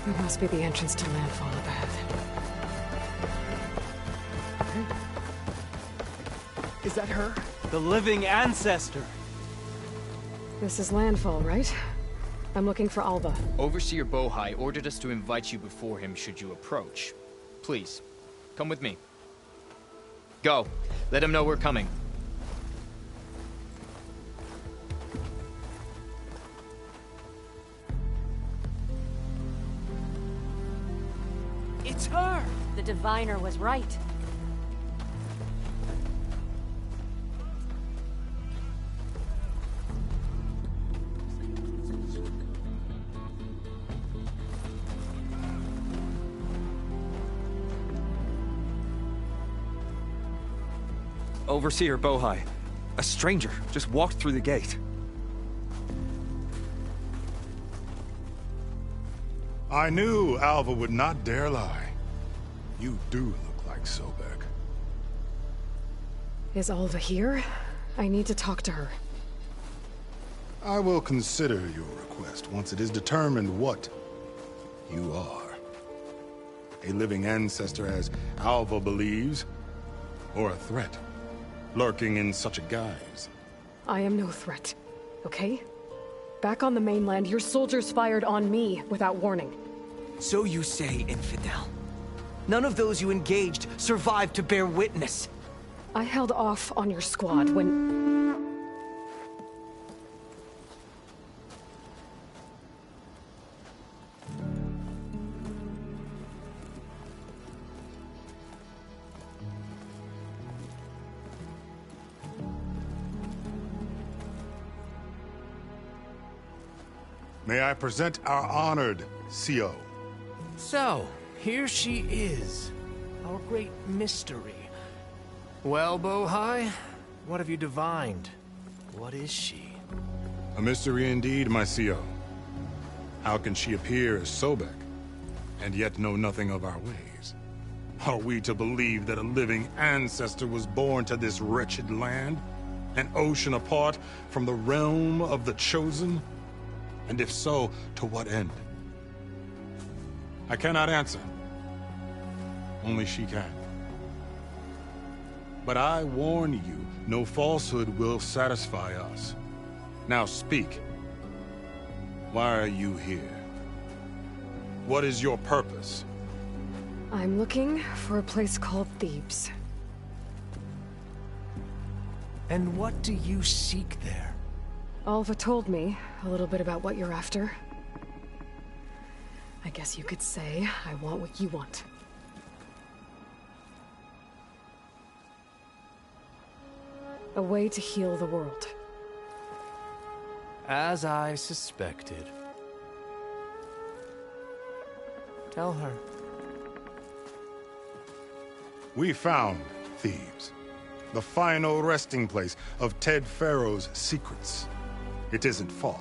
It must be the entrance to Landfall up ahead. Is that her? The living ancestor! This is Landfall, right? I'm looking for Alva. Overseer Bohai ordered us to invite you before him should you approach. Please, come with me. Go. Let him know we're coming. It's her! The diviner was right. Overseer Bohai. A stranger just walked through the gate. I knew Alva would not dare lie. You do look like Sobek. Is Alva here? I need to talk to her. I will consider your request once it is determined what you are. A living ancestor, as Alva believes, or a threat, lurking in such a guise. I am no threat, okay? Back on the mainland, your soldiers fired on me without warning. So you say, Infidel. None of those you engaged survived to bear witness. I held off on your squad when... May I present our honored CO. So, here she is. Our great mystery. Well, Bohai, what have you divined? What is she? A mystery indeed, my CO. How can she appear as Sobek, and yet know nothing of our ways? Are we to believe that a living ancestor was born to this wretched land? An ocean apart from the realm of the Chosen? And if so, to what end? I cannot answer. Only she can. But I warn you, no falsehood will satisfy us. Now speak. Why are you here? What is your purpose? I'm looking for a place called Thebes. And what do you seek there? Alva told me a little bit about what you're after. I guess you could say I want what you want. A way to heal the world. As I suspected. Tell her. We found Thebes, the final resting place of Ted Pharaoh's secrets. It isn't far,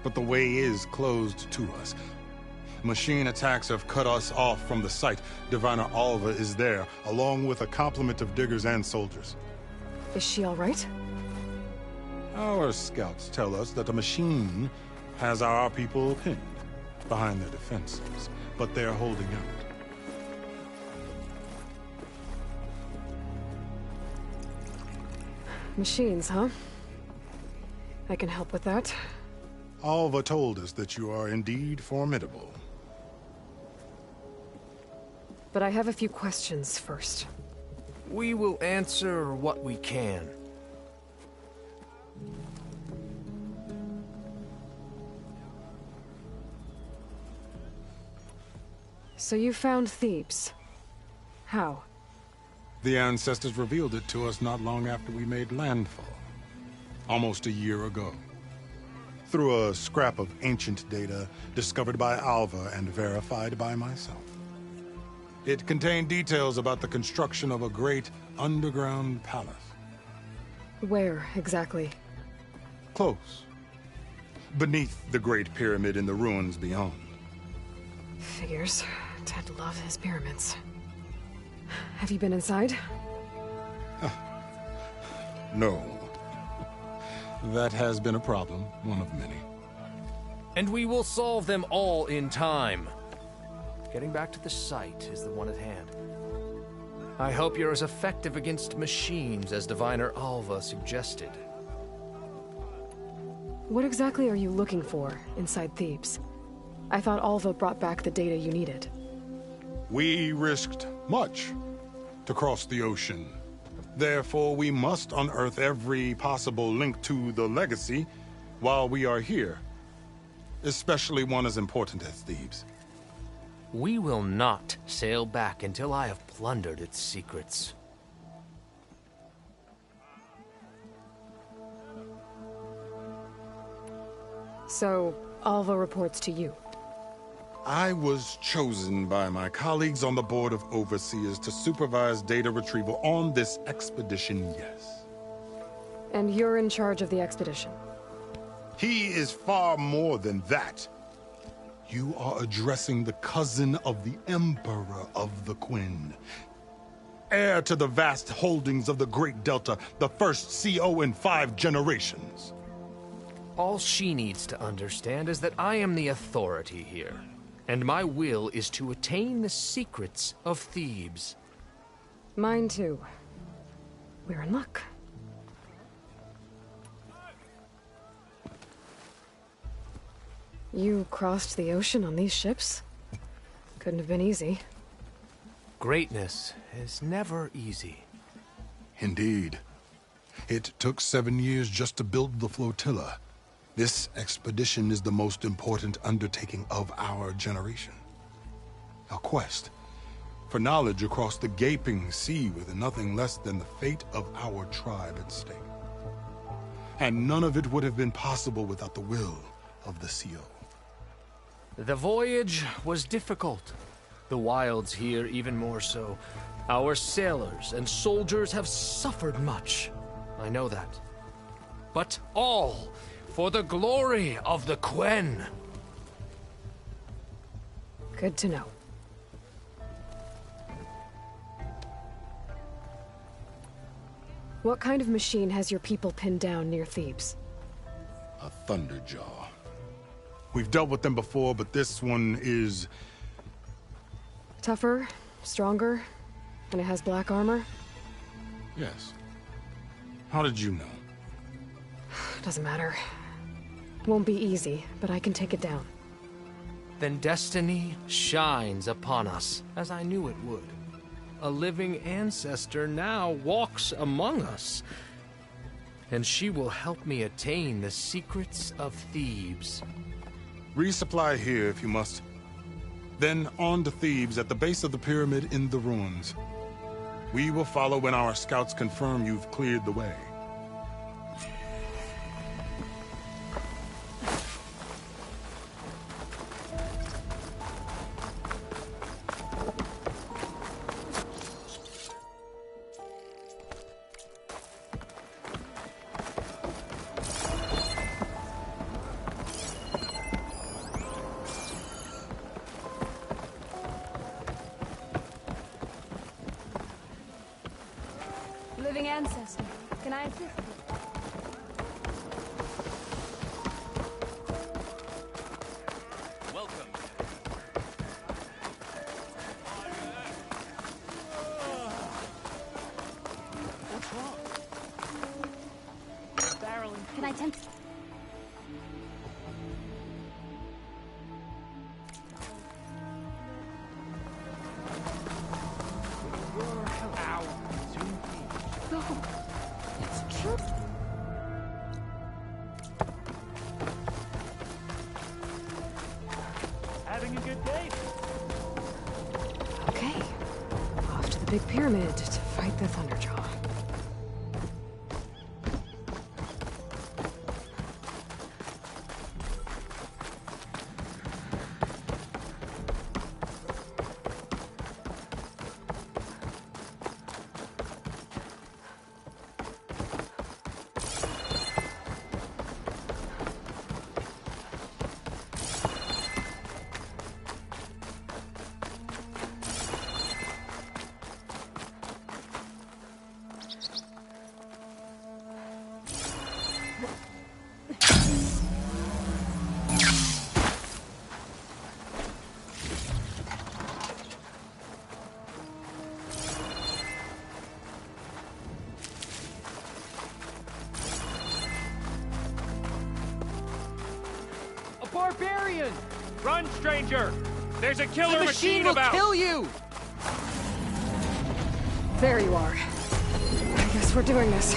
but the way is closed to us. Machine attacks have cut us off from the site. Diviner Alva is there, along with a complement of diggers and soldiers. Is she all right? Our scouts tell us that a machine has our people pinned behind their defenses, but they're holding out. Machines, huh? I can help with that. Alva told us that you are indeed formidable. But I have a few questions first. We will answer what we can. So you found Thebes. How? The ancestors revealed it to us not long after we made landfall. Almost a year ago. Through a scrap of ancient data discovered by Alva and verified by myself. It contained details about the construction of a great underground palace. Where, exactly? Close. Beneath the Great Pyramid in the ruins beyond. Figures. Ted loved his pyramids. Have you been inside? No. That has been a problem, one of many. And we will solve them all in time. Getting back to the site is the one at hand. I hope you're as effective against machines as Diviner Alva suggested. What exactly are you looking for inside Thebes? I thought Alva brought back the data you needed. We risked much to cross the ocean. Therefore, we must unearth every possible link to the legacy while we are here. Especially one as important as Thebes. We will not sail back until I have plundered its secrets. So, Alva reports to you. I was chosen by my colleagues on the Board of Overseers to supervise data retrieval on this expedition, yes. And you're in charge of the expedition. He is far more than that. You are addressing the cousin of the Emperor of the Quen. Heir to the vast holdings of the Great Delta, the first CO in 5 generations. All she needs to understand is that I am the authority here, and my will is to attain the secrets of Thebes. Mine too. We're in luck. You crossed the ocean on these ships? Couldn't have been easy. Greatness is never easy. Indeed. It took 7 years just to build the flotilla. This expedition is the most important undertaking of our generation. A quest for knowledge across the gaping sea with nothing less than the fate of our tribe at stake. And none of it would have been possible without the will of the CO. The voyage was difficult. The wilds here even more so. Our sailors and soldiers have suffered much. I know that. But all for the glory of the Quen. Good to know. What kind of machine has your people pinned down near Thebes? A Thunderjaw. We've dealt with them before, but this one is... Tougher, stronger, and it has black armor? Yes. How did you know? Doesn't matter. Won't be easy, but I can take it down. Then destiny shines upon us, as I knew it would. A living ancestor now walks among us, and she will help me attain the secrets of Thebes. Resupply here if you must. Then on to Thebes at the base of the pyramid in the ruins. We will follow when our scouts confirm you've cleared the way. Living ancestor, can I assist you? Welcome. What's wrong? Barreling. Can I tempt? It's true. Having a good day. Okay. Off to the big pyramid to fight the Thunderjaw. barbarian! Run, stranger! There's a killer The machine will about! kill you! There you are. I guess we're doing this.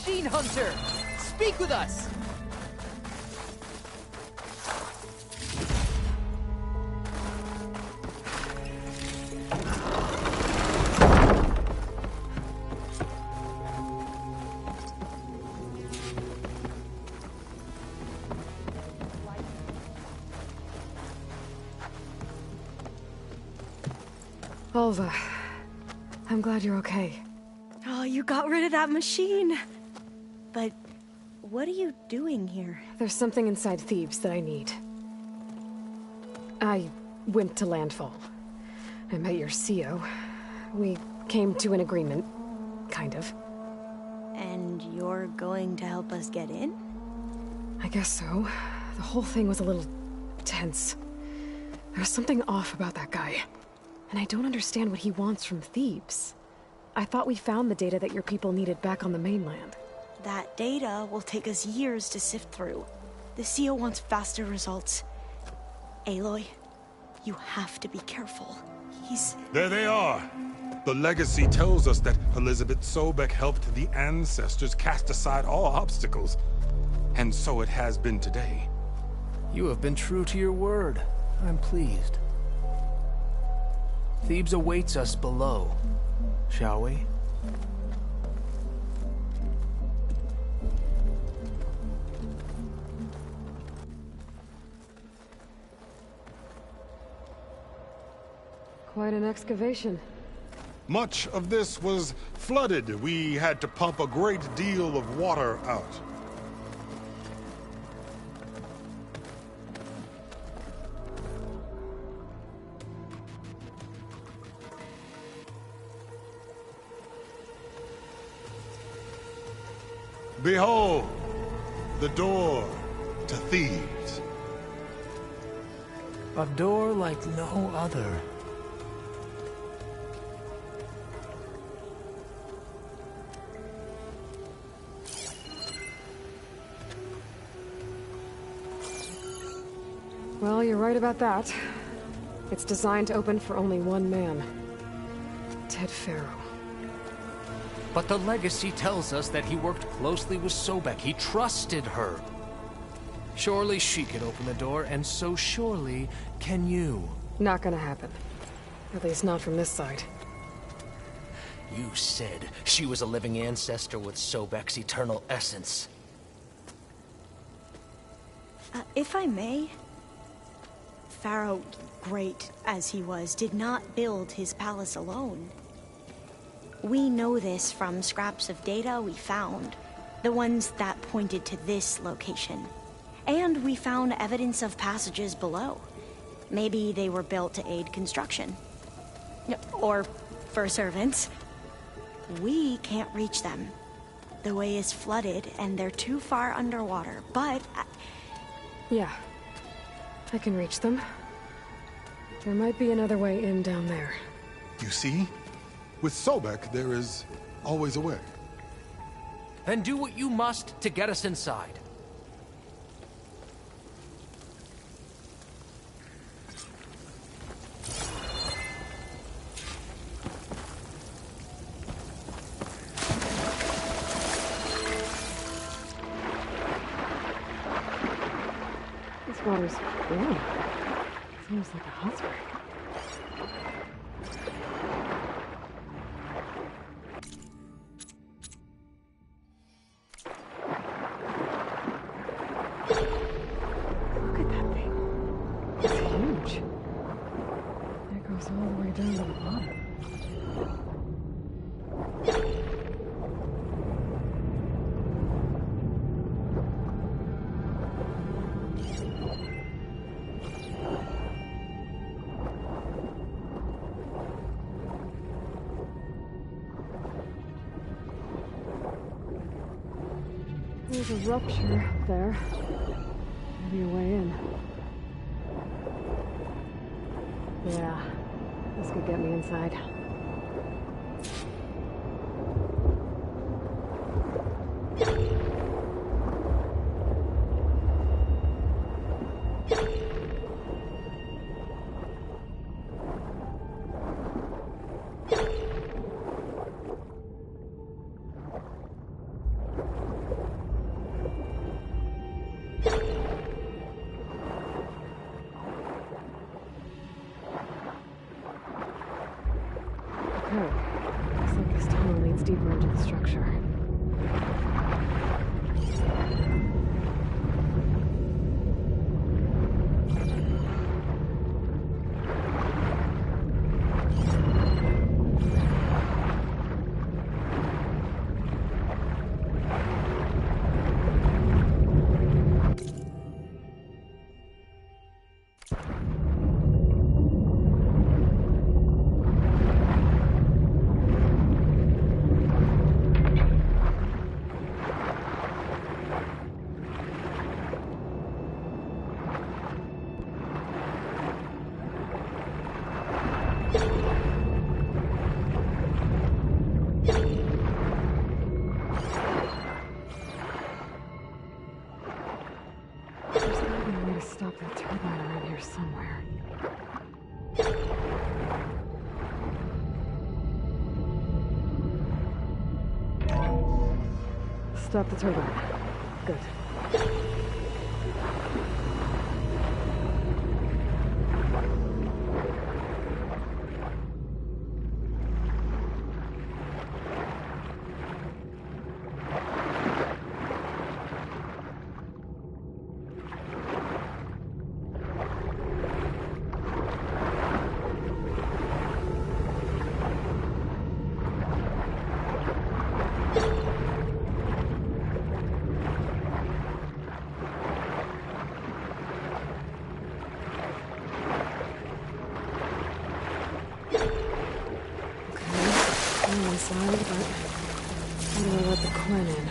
Machine Hunter! Speak with us! Alva, I'm glad you're okay. Oh, you got rid of that machine. But what are you doing here? There's something inside Thebes that I need. I went to Landfall. I met your CO. We came to an agreement, kind of. And you're going to help us get in? I guess so. The whole thing was a little tense. There was something off about that guy. And I don't understand what he wants from Thebes. I thought we found the data that your people needed back on the mainland. That data will take us years to sift through. The CO wants faster results. Aloy, you have to be careful. There they are! The legacy tells us that Elizabeth Sobek helped the ancestors cast aside all obstacles. And so it has been today. You have been true to your word. I'm pleased. Thebes awaits us below, shall we? Quite an excavation. Much of this was flooded. We had to pump a great deal of water out. Behold, the door to Thebes. A door like no other. Well, you're right about that. It's designed to open for only one man. Ted Faro. But the legacy tells us that he worked closely with Sobek. He trusted her. Surely she can open the door, and so surely can you. Not gonna happen. At least not from this side. You said she was a living ancestor with Sobek's eternal essence. If I may, Pharaoh, great as he was, did not build his palace alone. We know this from scraps of data we found, the ones that pointed to this location. And we found evidence of passages below. Maybe they were built to aid construction. Or for servants. We can't reach them. The way is flooded and they're too far underwater, but... Yeah. I can reach them. There might be another way in down there. You see? With Sobek, there is always a way. Then do what you must to get us inside. This water's warm. It's almost like a hot spring. Look at that thing. It's huge. It goes all the way down to the bottom. There's a rupture up there. Maybe a way in. Yeah, this could get me inside. Okay. Looks like this tunnel leads deeper into the structure. There's gotta be a way to stop that turbine around here somewhere. Stop the turbine. Good. Inside, but how do I let the Quinn in?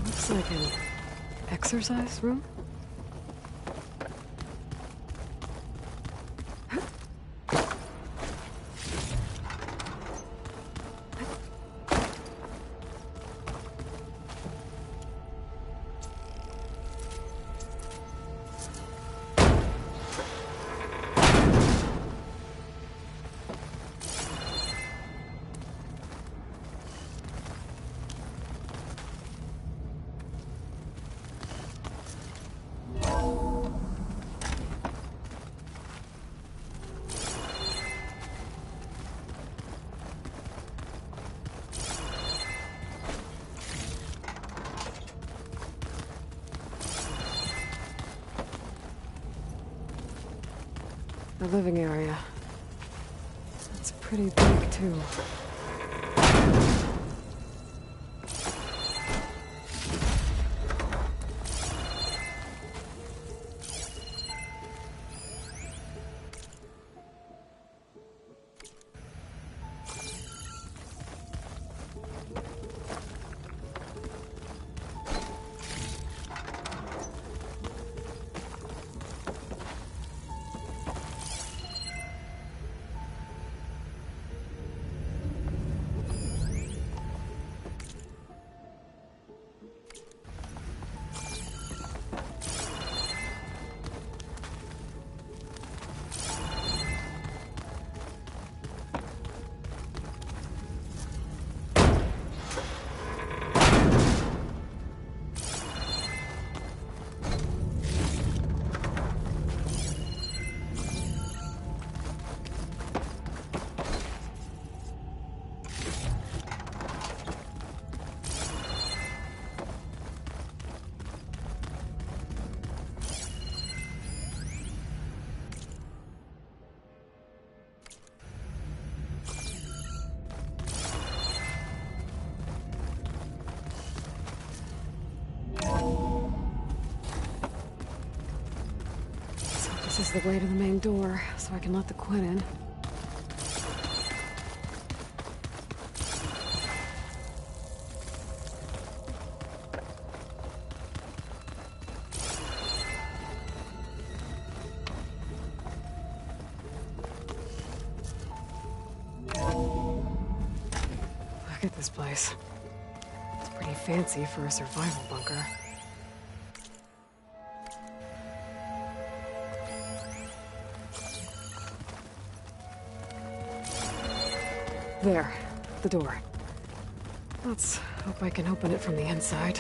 Looks like an exercise room? The living area. It's pretty big, too. This is the way to the main door, so I can let the Quinn in. Look at this place. It's pretty fancy for a survival bunker. There, the door. Let's hope I can open it from the inside.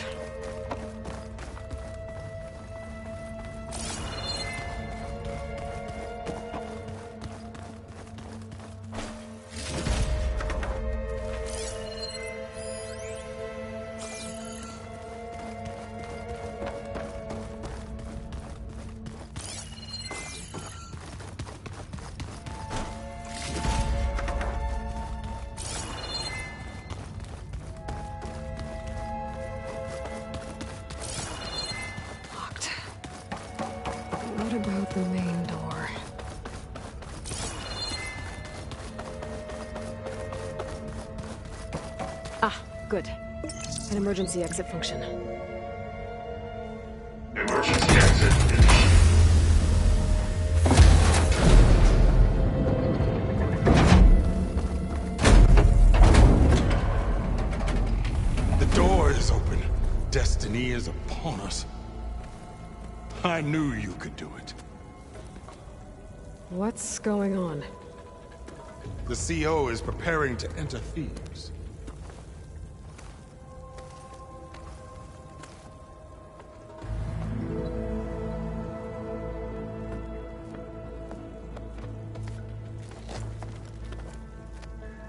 What about the main door? Ah, good. An emergency exit function. Emergency exit. The door is open. Destiny is upon us. I knew you could do it. What's going on? The CO is preparing to enter Thebes.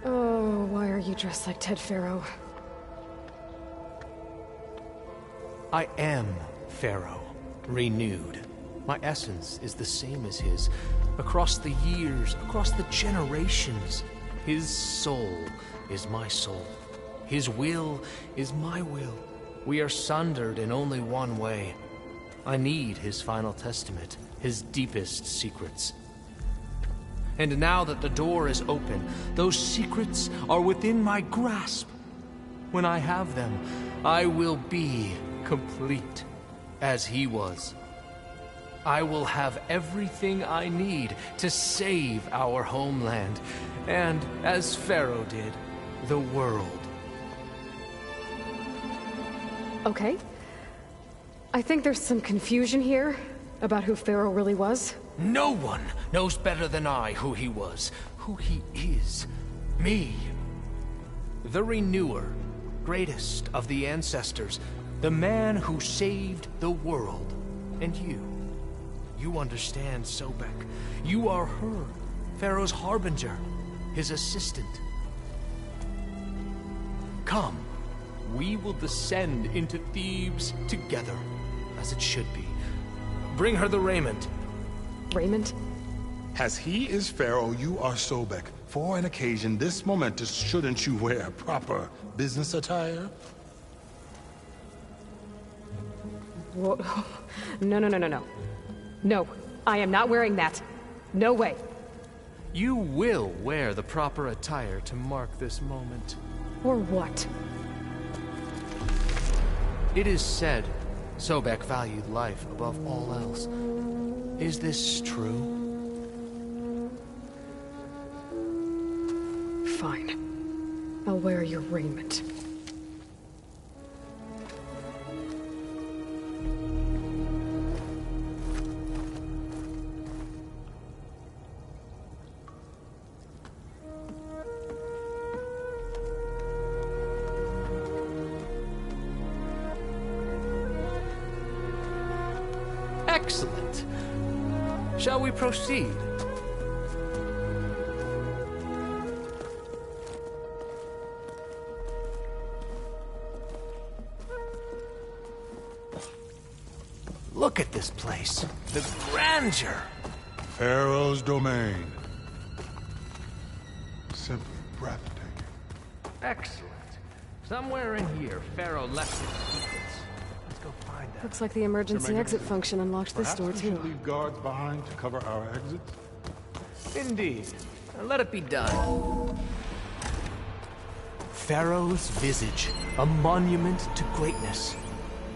Oh, why are you dressed like Ted Faro? I am Pharaoh, renewed. My essence is the same as his. Across the years, across the generations, his soul is my soul. His will is my will. We are sundered in only one way. I need his final testament, his deepest secrets. And now that the door is open, those secrets are within my grasp. When I have them, I will be complete, as he was. I will have everything I need to save our homeland, and, as Pharaoh did, the world. Okay. I think there's some confusion here about who Pharaoh really was. No one knows better than I who he was, who he is. Me. The Renewer, greatest of the ancestors, the man who saved the world. And you. You understand, Sobek. You are her, Pharaoh's harbinger, his assistant. Come, we will descend into Thebes together, as it should be. Bring her the raiment. Raiment? As he is Pharaoh, you are Sobek. For an occasion this momentous, shouldn't you wear proper business attire? Whoa. No. No, I am not wearing that. No way. You will wear the proper attire to mark this moment. Or what? It is said Sobek valued life above all else. Is this true? Fine. I'll wear your raiment. Excellent. Shall we proceed? Look at this place. The grandeur. Pharaoh's domain. Simply breathtaking. Excellent. Somewhere in here, Pharaoh left his secrets. Let's go find them. Looks like the emergency exit function unlocked this door, Perhaps we too. should leave guards behind to cover our exits? Indeed. Let it be done. Pharaoh's visage, a monument to greatness.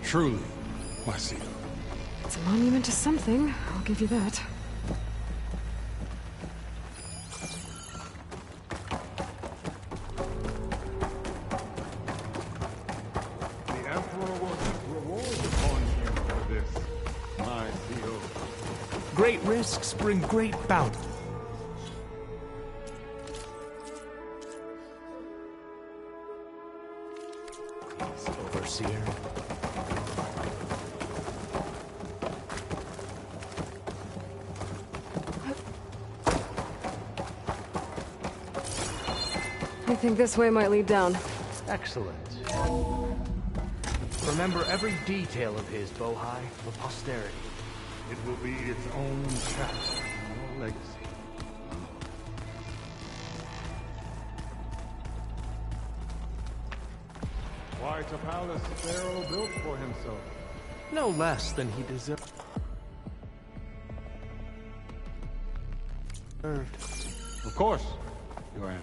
Truly, my CEO. It's a monument to something, I'll give you that. The Emperor will heap rewards upon you for this, my CEO. Great risks bring great bounty. Overseer. I think this way might lead down. Excellent. Remember every detail of his, Bohai, for posterity. It will be its own chapter in your legacy. Quite a palace Pharaoh built for himself. No less than he deserved. Of course, Your Honor.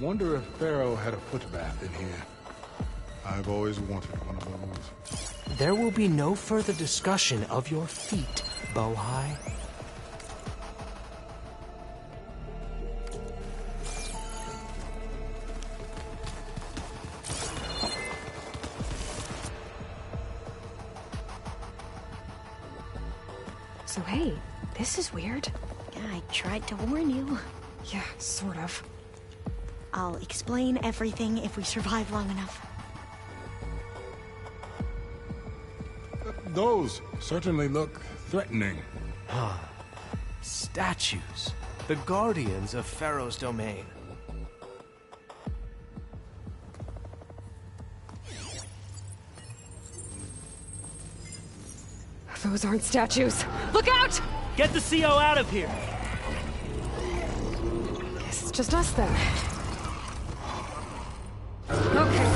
Wonder if Pharaoh had a footbath in here. I've always wanted one of those. There will be no further discussion of your feet, Bohai. So hey, this is weird. Yeah, I tried to warn you. Yeah, sort of. I'll explain everything if we survive long enough. Those certainly look threatening. Statues. The guardians of Pharaoh's domain. Those aren't statues. Look out! Get the CO out of here! Guess it's just us then. Okay.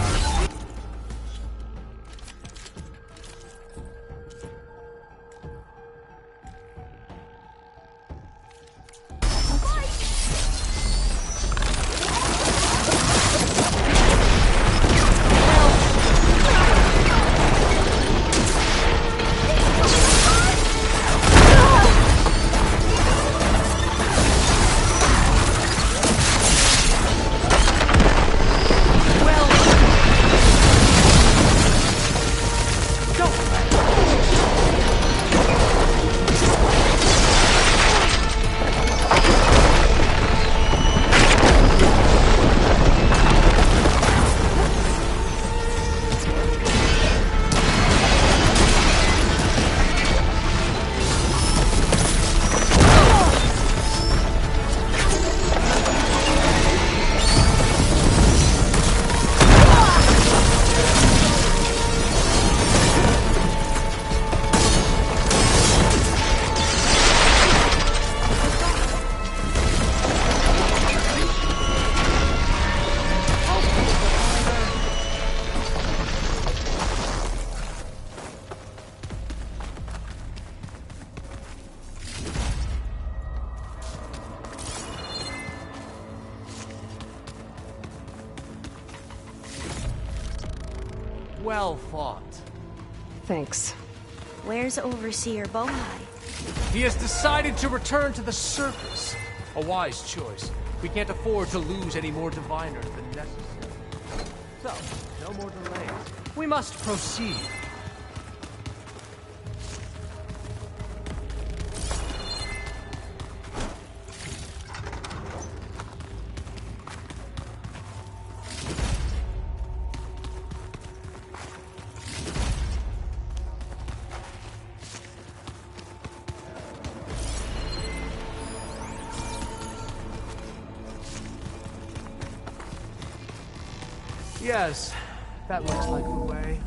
Well fought. Thanks. Where's Overseer Bohai? He has decided to return to the surface. A wise choice. We can't afford to lose any more diviners than necessary. So, no more delays. We must proceed. Yes, that looks like the way.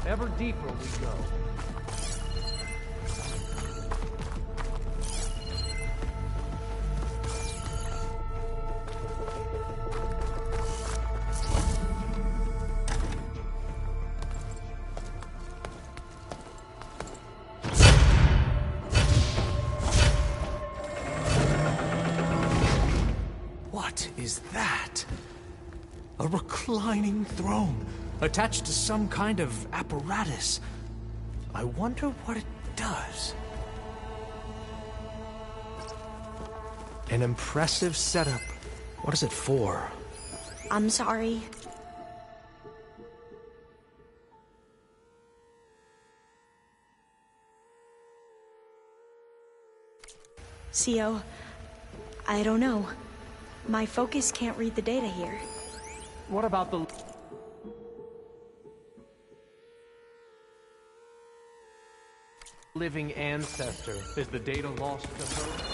Ever deeper we go. is that? A reclining throne, attached to some kind of apparatus. I wonder what it does. An impressive setup. What is it for? I'm sorry. Sio, I don't know. My focus can't read the data here. What about the... living ancestor? Is the data lost to her?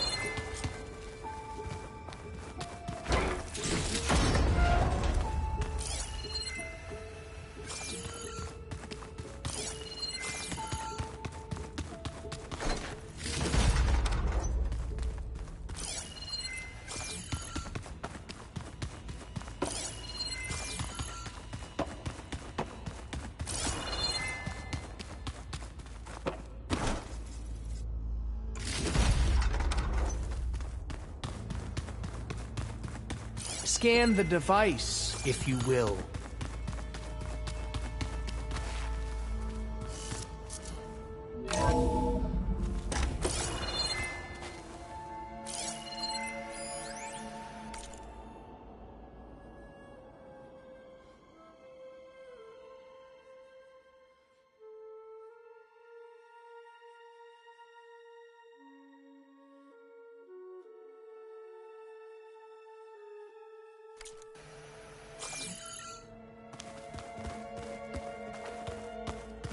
Scan the device, if you will.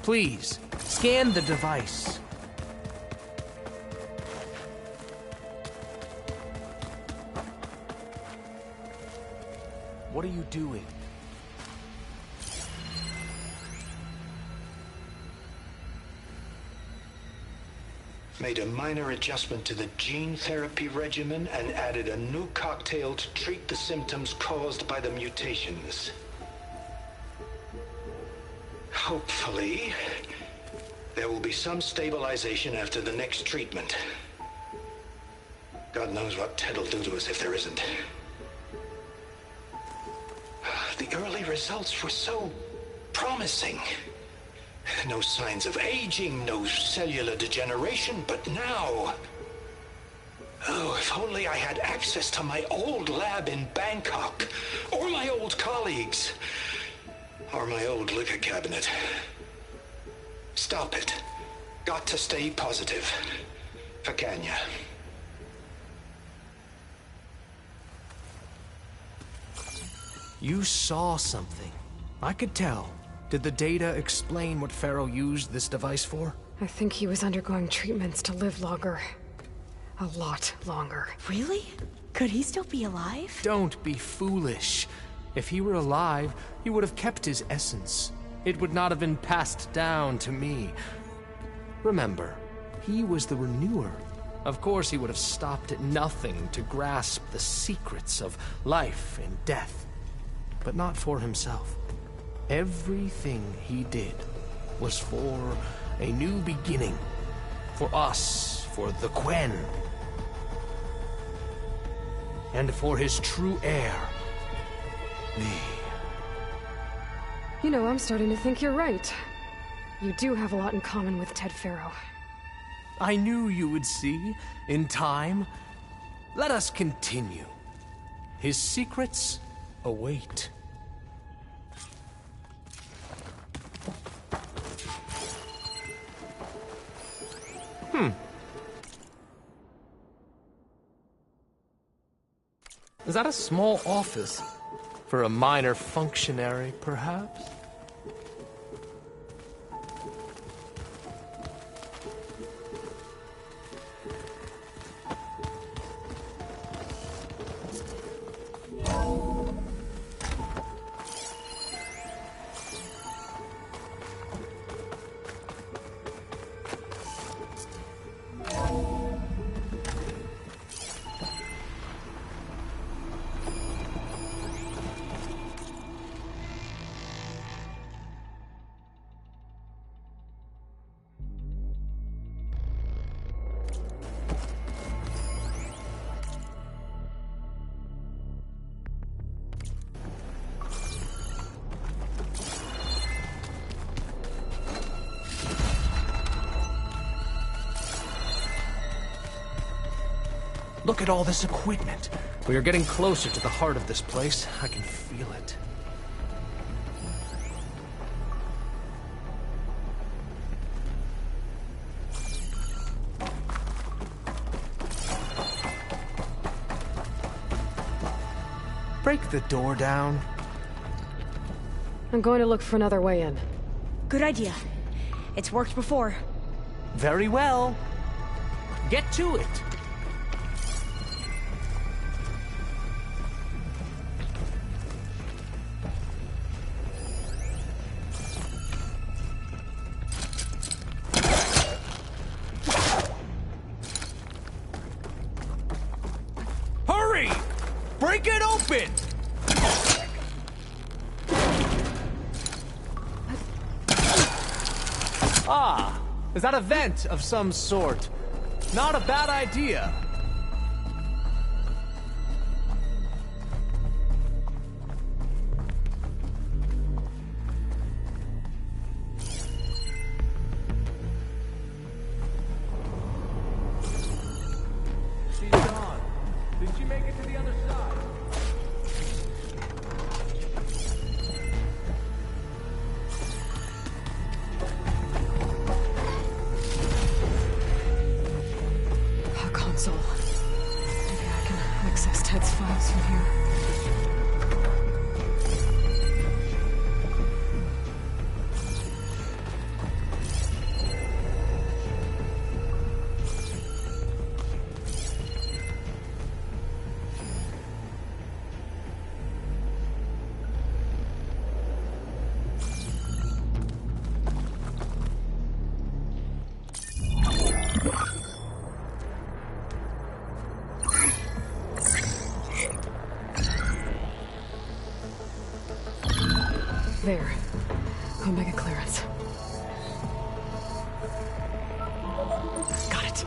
Please, scan the device. What are you doing? Made a minor adjustment to the gene therapy regimen and added a new cocktail to treat the symptoms caused by the mutations. Hopefully, there will be some stabilization after the next treatment. God knows what Ted will do to us if there isn't. The early results were so promising. No signs of aging, no cellular degeneration, but now... Oh, if only I had access to my old lab in Bangkok, or my old colleagues. Or my old liquor cabinet. Stop it. Got to stay positive. For Kenya. You saw something. I could tell. Did the data explain what Pharaoh used this device for? I think he was undergoing treatments to live longer. A lot longer. Really? Could he still be alive? Don't be foolish. If he were alive, he would have kept his essence. It would not have been passed down to me. Remember, he was the renewer. Of course he would have stopped at nothing to grasp the secrets of life and death. But not for himself. Everything he did was for a new beginning. For us, for the Quen. And for his true heir. Me. You know, I'm starting to think you're right. You do have a lot in common with Ted Pharaoh. I knew you would see, in time. Let us continue. His secrets await. Is that a small office? For a minor functionary, perhaps? Look at all this equipment. We are getting closer to the heart of this place. I can feel it. Break the door down. I'm going to look for another way in. Good idea. It's worked before. Very well. Get to it. Hurry! Break it open! Ah, is that a vent of some sort? Not a bad idea. She's gone. Did she make it to the other side? Console. Maybe I can access Ted's files from here. There. Omega clearance. Got it.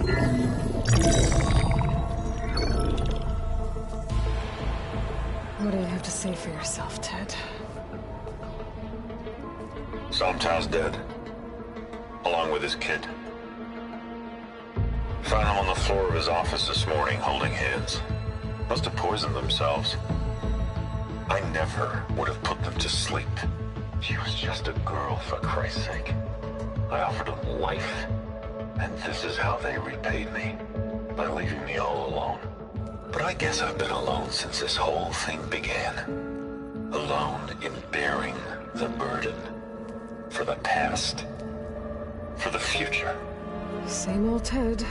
What do you have to say for yourself, Ted? Sometimes dead. Along with his kid. Found him on the floor of his office this morning, holding hands. Must have poisoned themselves. I never would have put them to sleep. She was just a girl, for Christ's sake. I offered them life, and this is how they repaid me, by leaving me all alone. But I guess I've been alone since this whole thing began. Alone in bearing the burden. For the past. For the future. Same old Ted.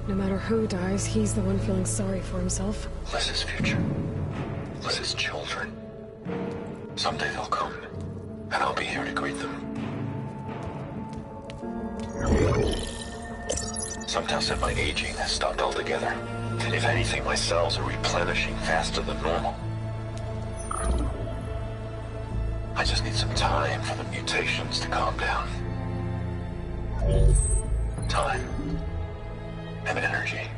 No matter who dies, he's the one feeling sorry for himself. Liz's future. Liz's children. Someday they'll come. And I'll be here to greet them. Sometimes my aging has stopped altogether. If anything, my cells are replenishing faster than normal. I just need some time for the mutations to calm down. Time. And energy.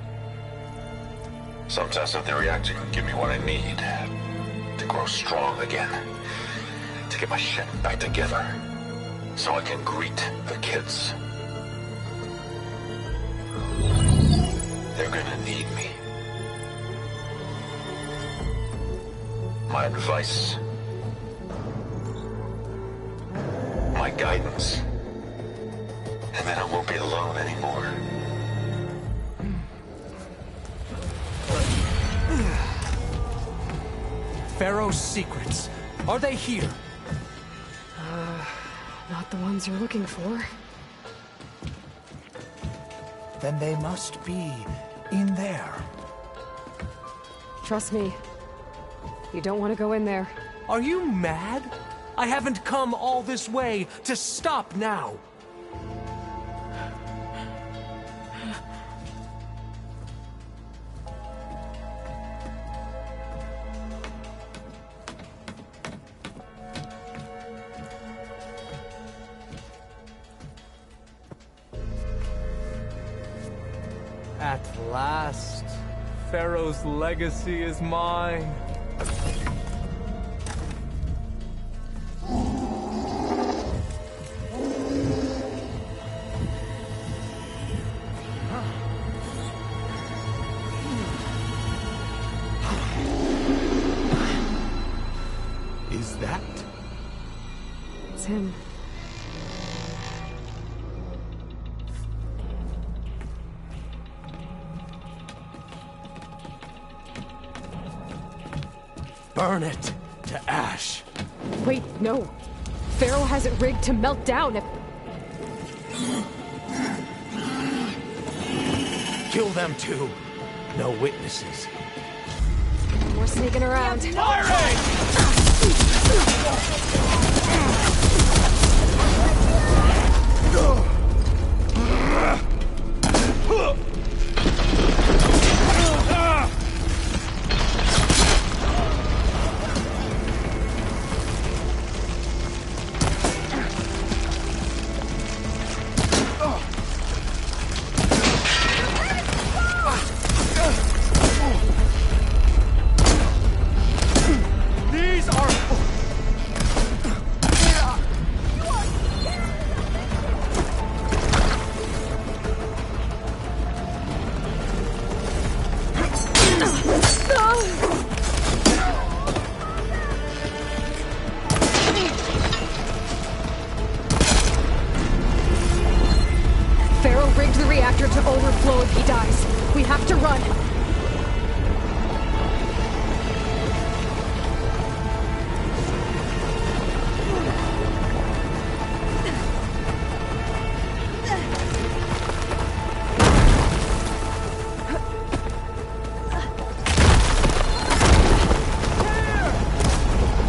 Some tests of the reactor can give me what I need to grow strong again. To get my shit back together. So I can greet the kids. They're gonna need me. My advice. My guidance. And then I won't be alone anymore. Pharaoh's secrets. Are they here? Not the ones you're looking for. Then they must be in there. Trust me. You don't want to go in there. Are you mad? I haven't come all this way to stop now. At last, Pharaoh's legacy is mine. him. Burn it to ash. Wait, no. Pharaoh has it rigged to melt down if... Kill them too. No witnesses. More sneaking around. Pharaoh rigged the reactor to overflow if he dies. We have to run.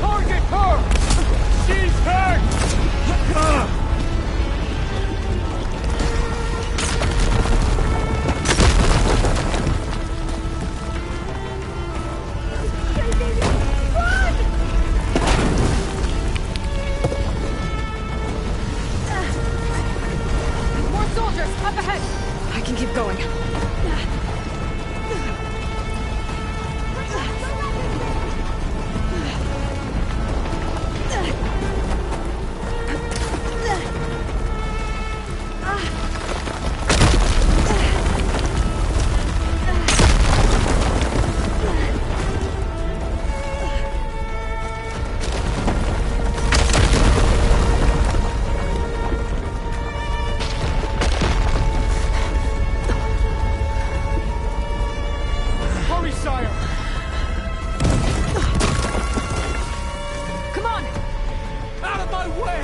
Target her! She's hurt! More soldiers, up ahead! I can keep going. Hurry, sire! Come on! Out of my way!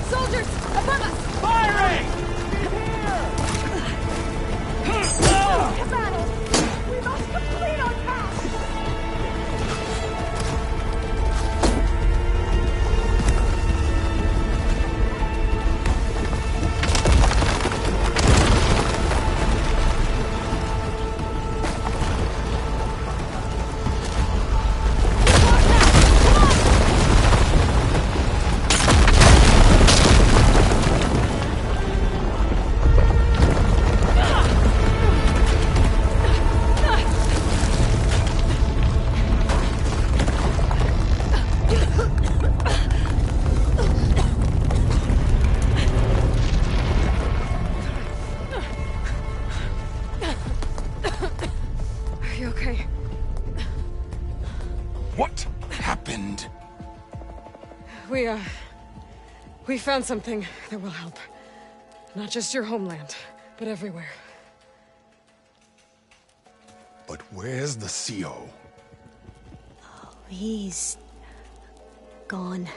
Soldiers, above us! Firing! To battle! We must complete our task! Are you okay? What happened? We found something that will help. Not just your homeland, but everywhere. But where's the CO? He's gone.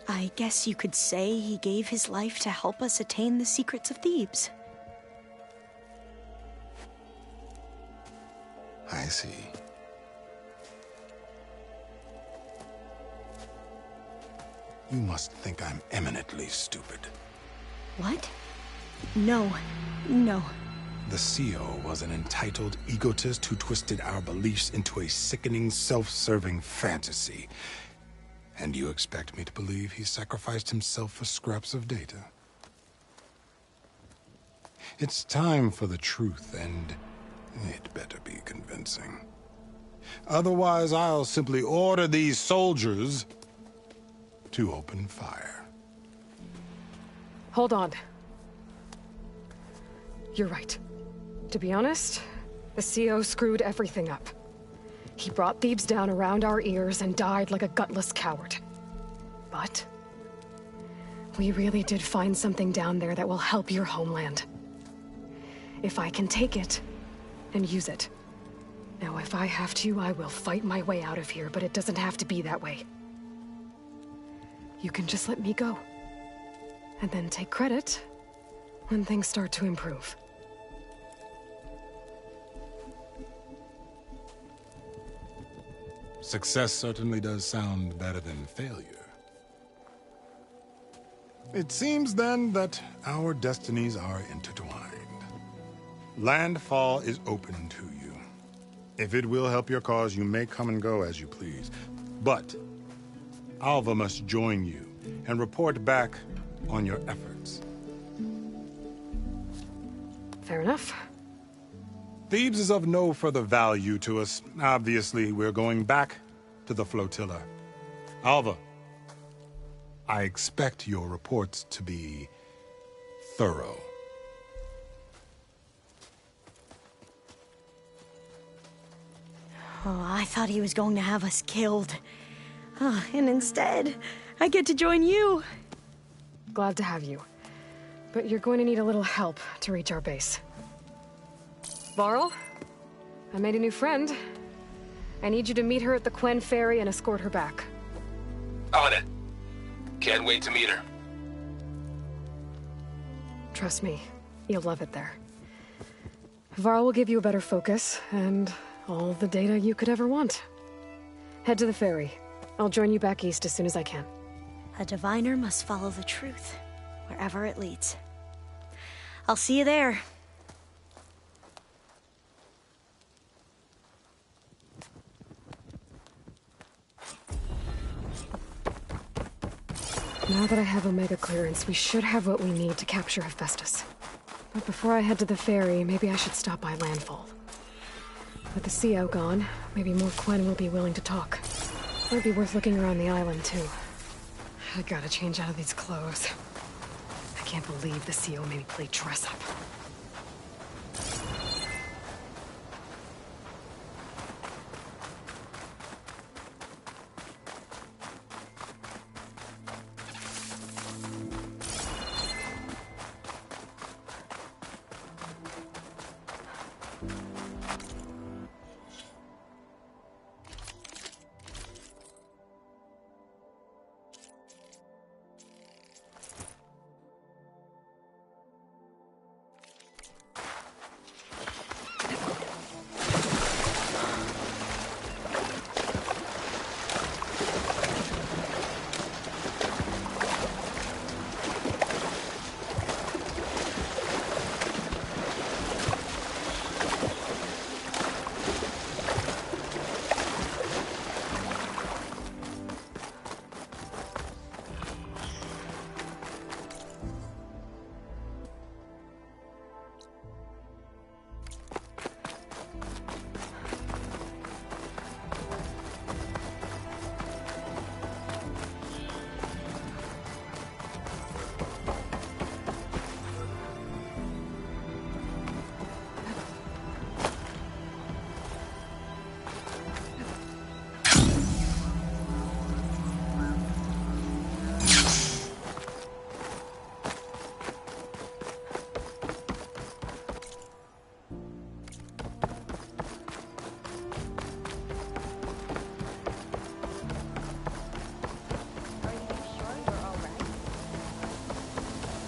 I guess you could say he gave his life to help us attain the secrets of Thebes. I see. You must think I'm eminently stupid. What? No. No. The CEO was an entitled egotist who twisted our beliefs into a sickening, self-serving fantasy. And you expect me to believe he sacrificed himself for scraps of data? It's time for the truth, and it better be convincing. Otherwise, I'll simply order these soldiers to open fire. Hold on. You're right. To be honest, the CO screwed everything up. He brought Thebes down around our ears and died like a gutless coward. But we really did find something down there that will help your homeland. If I can take it and use it. Now, if I have to, I will fight my way out of here, but it doesn't have to be that way. You can just let me go. And then take credit when things start to improve. Success certainly does sound better than failure. It seems then that our destinies are intertwined. Landfall is open to you. If it will help your cause, you may come and go as you please. But Alva must join you and report back on your efforts. Fair enough. Thebes is of no further value to us. Obviously, we're going back to the flotilla. Alva, I expect your reports to be thorough. Oh, I thought he was going to have us killed. Oh, and instead, I get to join you. Glad to have you. But you're going to need a little help to reach our base. Varl, I made a new friend. I need you to meet her at the Quen Ferry and escort her back. On it. Can't wait to meet her. Trust me, you'll love it there. Varl will give you a better focus, and all the data you could ever want. Head to the ferry. I'll join you back east as soon as I can. A diviner must follow the truth, wherever it leads. I'll see you there. Now that I have Omega clearance, we should have what we need to capture Hephaestus. But before I head to the ferry, maybe I should stop by Landfall. With the CO gone, maybe more Quen will be willing to talk. Might be worth looking around the island, too. I gotta change out of these clothes. I can't believe the CO made me play dress up.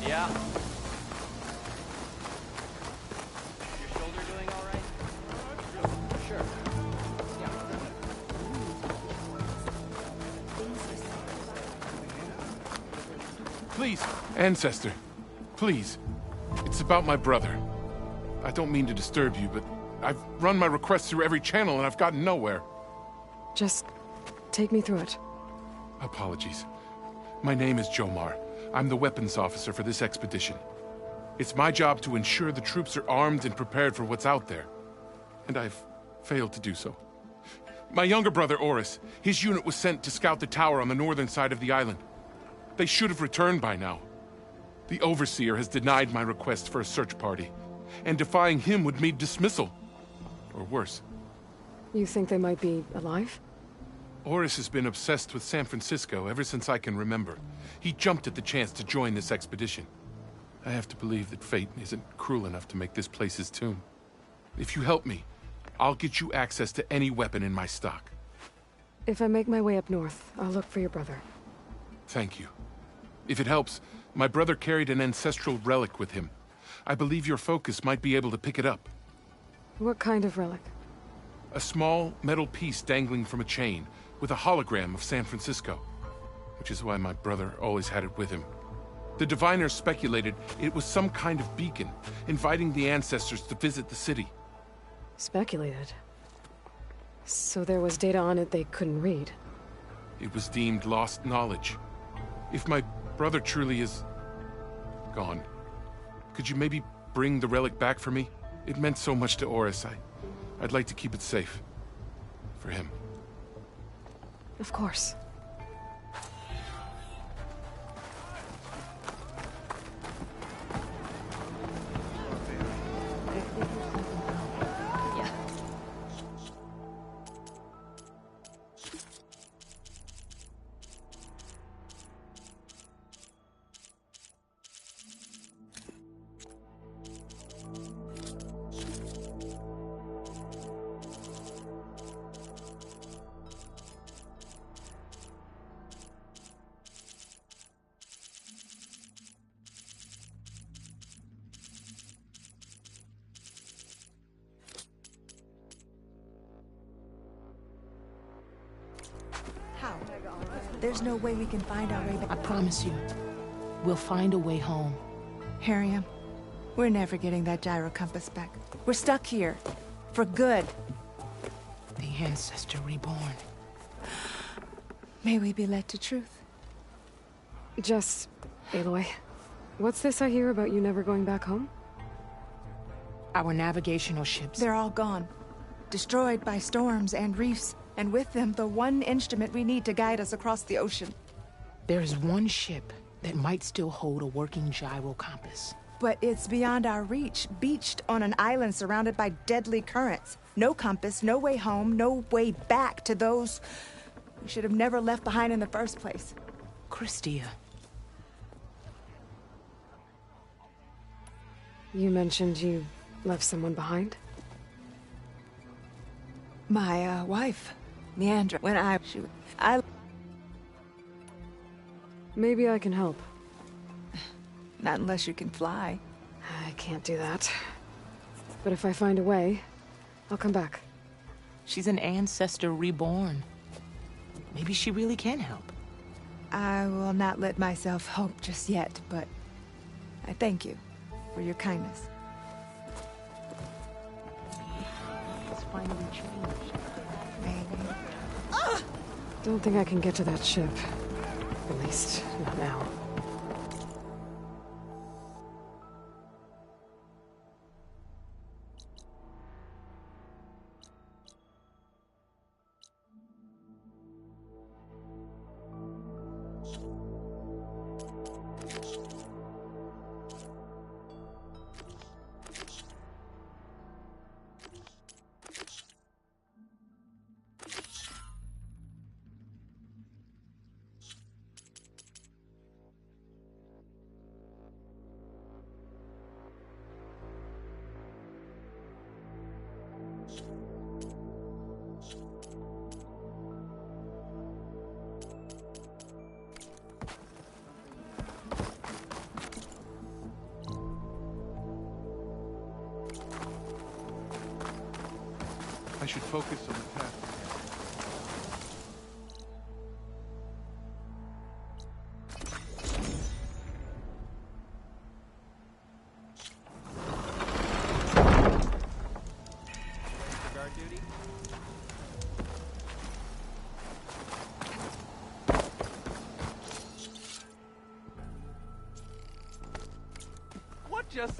Yeah. Your shoulder doing all right? Sure. Yeah. Please, Ancestor. Please. It's about my brother. I don't mean to disturb you, but I've run my requests through every channel and I've gotten nowhere. Just take me through it. Apologies. My name is Jomar. I'm the weapons officer for this expedition. It's my job to ensure the troops are armed and prepared for what's out there. And I've failed to do so. My younger brother, Oris, his unit was sent to scout the tower on the northern side of the island. They should have returned by now. The Overseer has denied my request for a search party, and defying him would mean dismissal. Or worse. You think they might be alive? Oris has been obsessed with San Francisco ever since I can remember. He jumped at the chance to join this expedition. I have to believe that fate isn't cruel enough to make this place his tomb. If you help me, I'll get you access to any weapon in my stock. If I make my way up north, I'll look for your brother. Thank you. If it helps, my brother carried an ancestral relic with him. I believe your focus might be able to pick it up. What kind of relic? A small metal piece dangling from a chain, with a hologram of San Francisco. Which is why my brother always had it with him. The diviners speculated it was some kind of beacon, inviting the ancestors to visit the city. Speculated? So there was data on it they couldn't read? It was deemed lost knowledge. If my brother truly is gone, could you maybe bring the relic back for me? It meant so much to Oris. I'd like to keep it safe. For him. Of course. How? There's no way we can find our way back. I promise you, we'll find a way home. Harriam, we're never getting that gyro compass back. We're stuck here. For good. The Ancestor reborn. May we be led to truth. Just, Aloy, what's this I hear about you never going back home? Our navigational ships. They're all gone. Destroyed by storms and reefs, and with them, the one instrument we need to guide us across the ocean. There is one ship that might still hold a working gyro compass. But it's beyond our reach, beached on an island surrounded by deadly currents. No compass, no way home, no way back to those we should have never left behind in the first place. Christia. You mentioned you left someone behind? My, wife, Meandra. When I... Maybe I can help. Not unless you can fly. I can't do that. But if I find a way, I'll come back. She's an Ancestor reborn. Maybe she really can help. I will not let myself hope just yet, but I thank you for your kindness. It's finally changed. Maybe. Don't think I can get to that ship. At least, not now. should focus on the task. Guard duty? What just...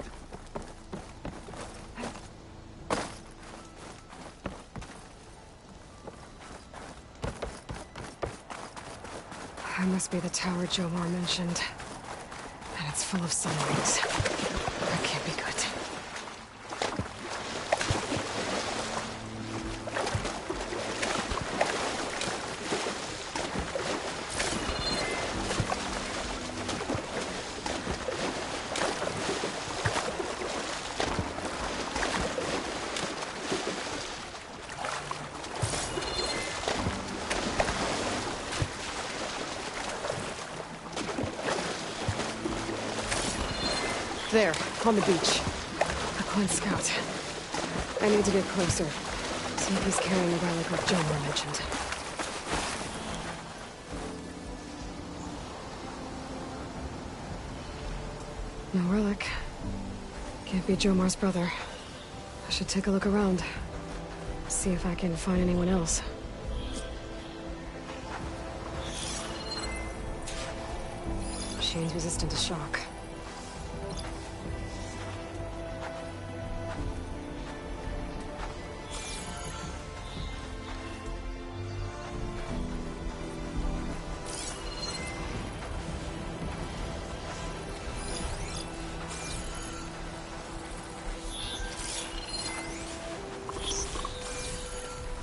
That must be the tower Jomar mentioned. And it's full of sun rays. That can't be good. There, on the beach. A Quinn scout. I need to get closer. See if he's carrying a relic like Jomar mentioned. No relic. Can't be Jomar's brother. I should take a look around. See if I can find anyone else. Machine's resistant to shock.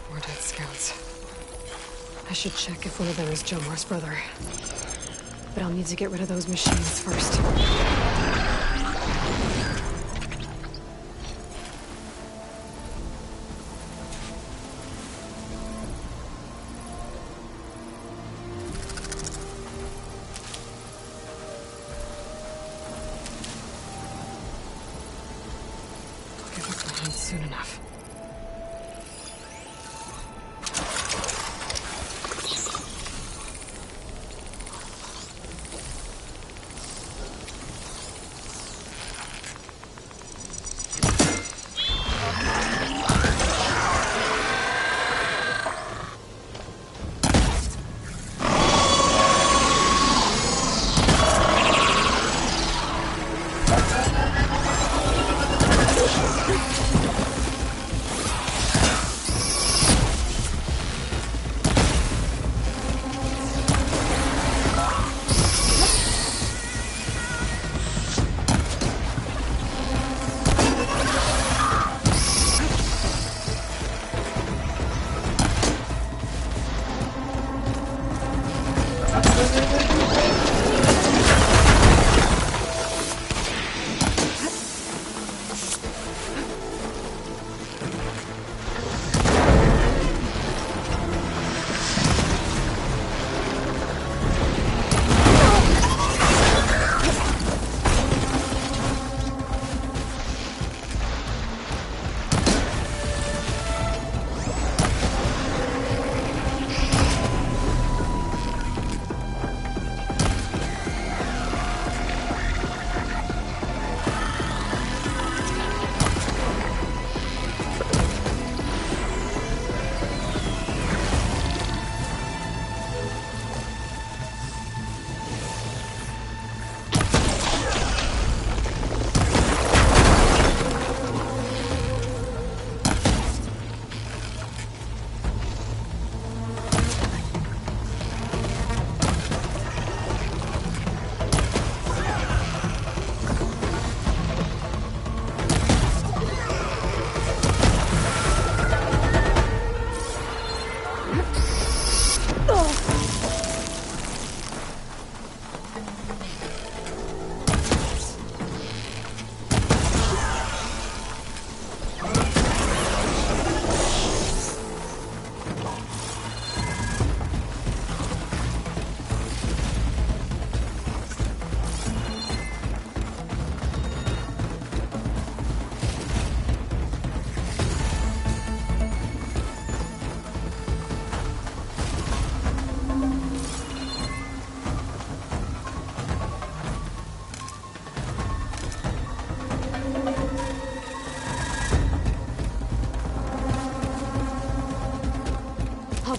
More dead scouts. I should check if one of them is Jomar's brother. But I'll need to get rid of those machines first. I'll get left behind soon enough.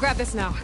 grab this now.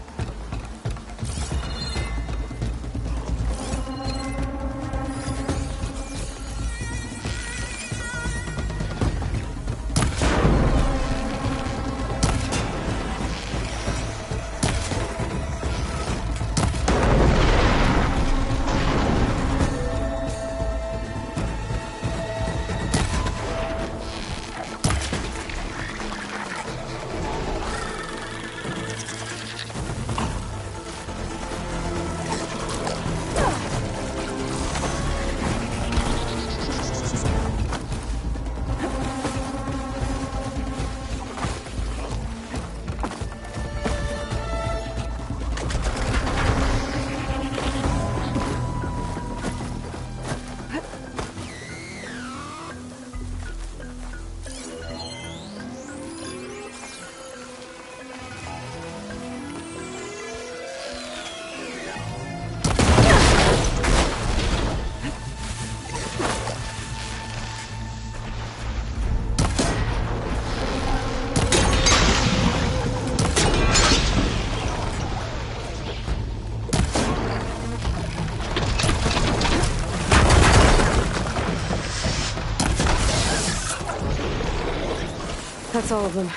That's all of them.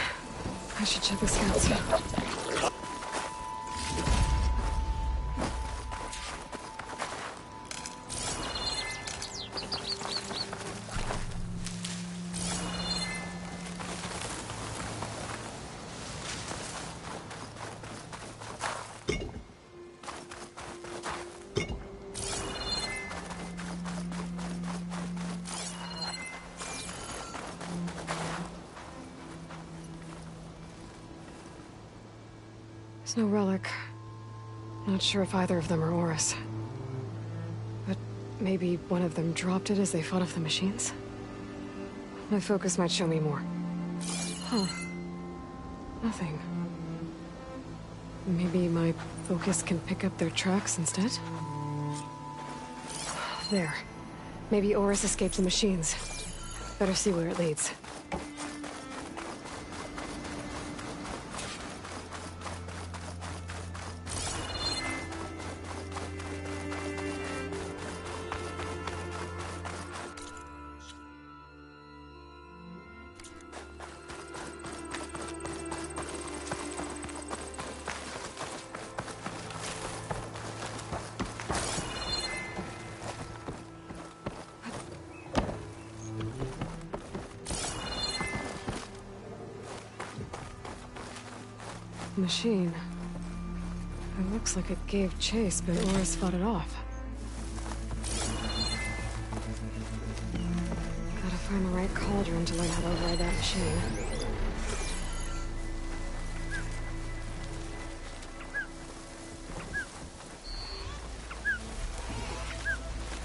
I should check the scouts. There's no relic. Not sure if either of them are Horus. But maybe one of them dropped it as they fought off the machines? My focus might show me more. Huh. Nothing. Maybe my focus can pick up their tracks instead? There. Maybe Horus escaped the machines. Better see where it leads. Machine. It looks like it gave chase, but Horus fought it off. Gotta find the right cauldron to learn how to override that machine.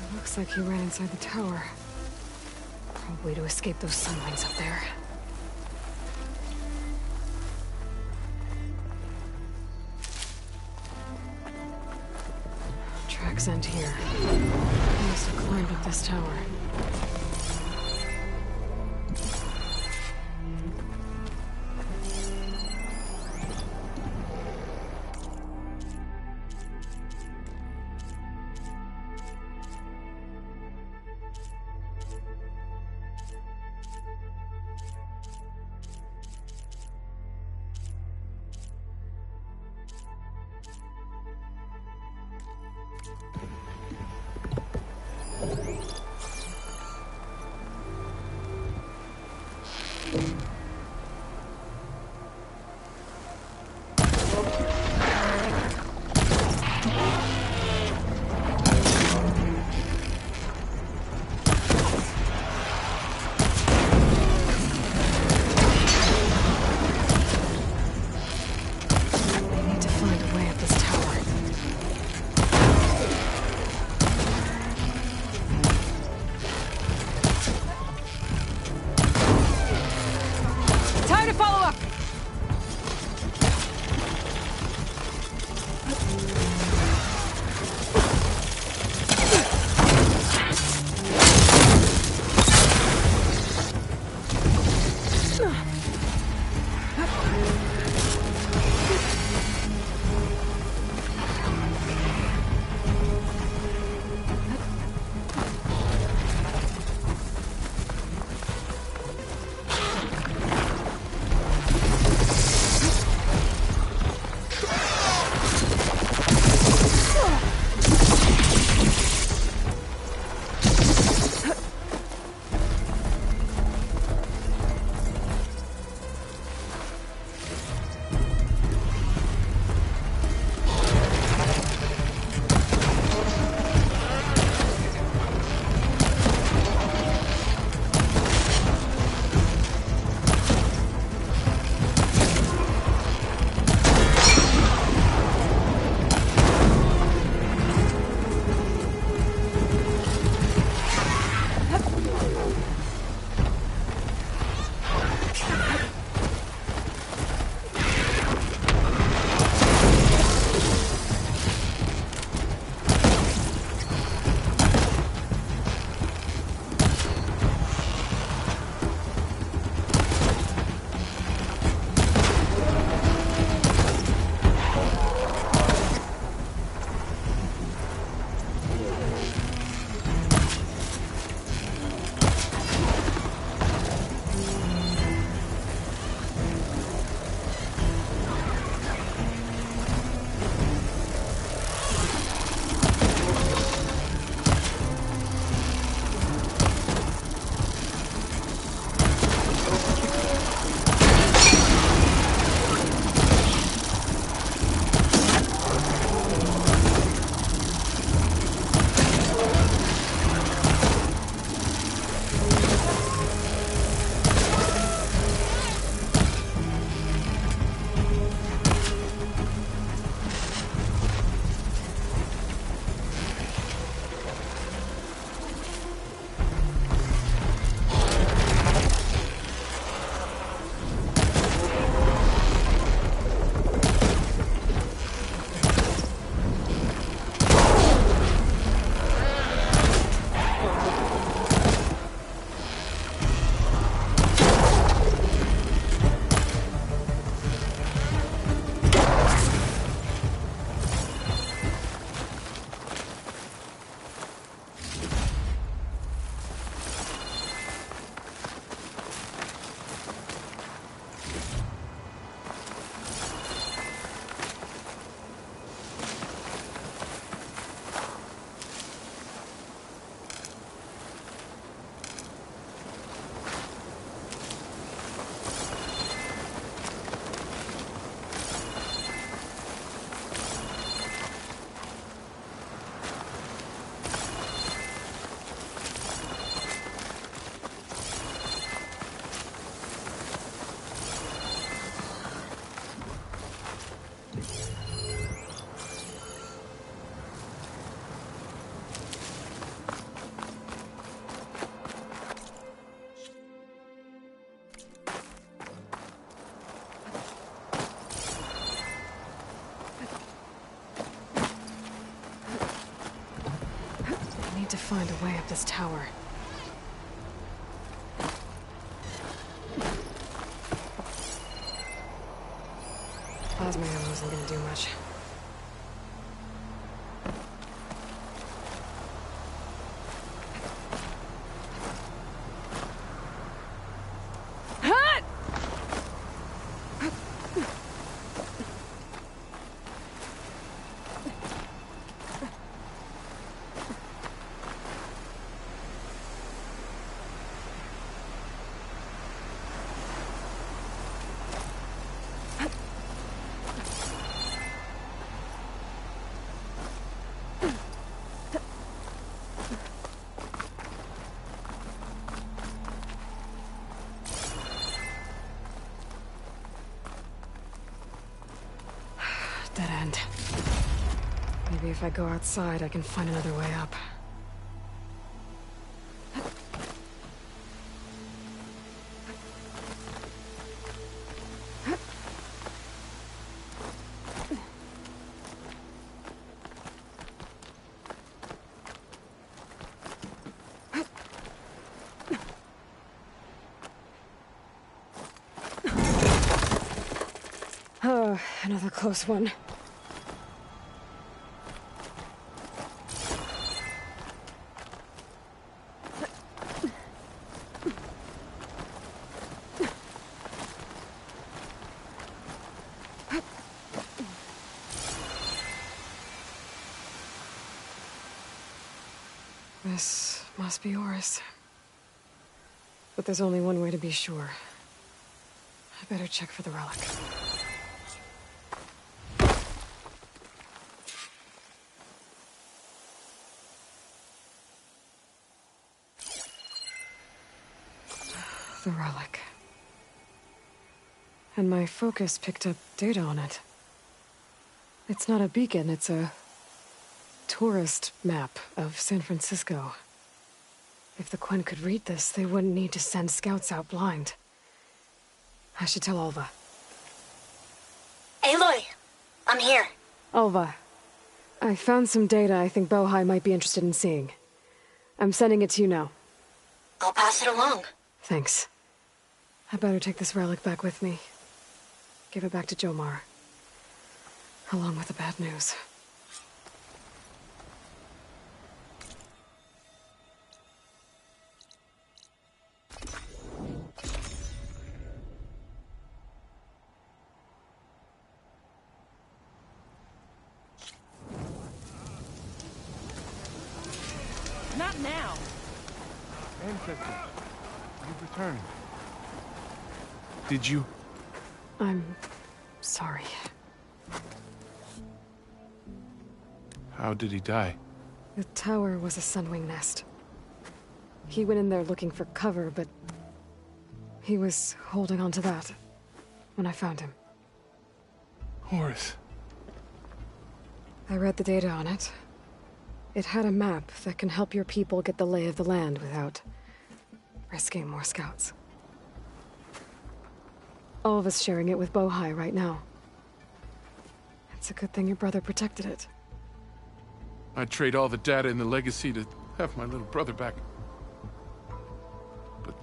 It looks like he ran inside the tower. Probably to escape those sunlings up there. Tracks end here. He must have climbed up this tower. find a way up this tower. Plasma ammo isn't gonna do much. Dead end. Maybe if I go outside, I can find another way up. Oh, another close one. This must be Oris. But there's only one way to be sure. I better check for the relic. The relic. And my focus picked up data on it. It's not a beacon, it's a tourist map of San Francisco. If the Quen could read this, they wouldn't need to send scouts out blind. I should tell Alva. Aloy! I'm here. Alva, I found some data I think Bohai might be interested in seeing. I'm sending it to you now. I'll pass it along. Thanks. I better take this relic back with me. Give it back to Jomar. Along with the bad news. Not now. Ancestor, you've returned. Did you? I'm sorry. How did he die? The tower was a Sunwing nest. He went in there looking for cover, but he was holding on to that when I found him. Horace. I read the data on it. It had a map that can help your people get the lay of the land without risking more scouts. All of us sharing it with Bohai right now. It's a good thing your brother protected it. I'd trade all the data in the legacy to have my little brother back. But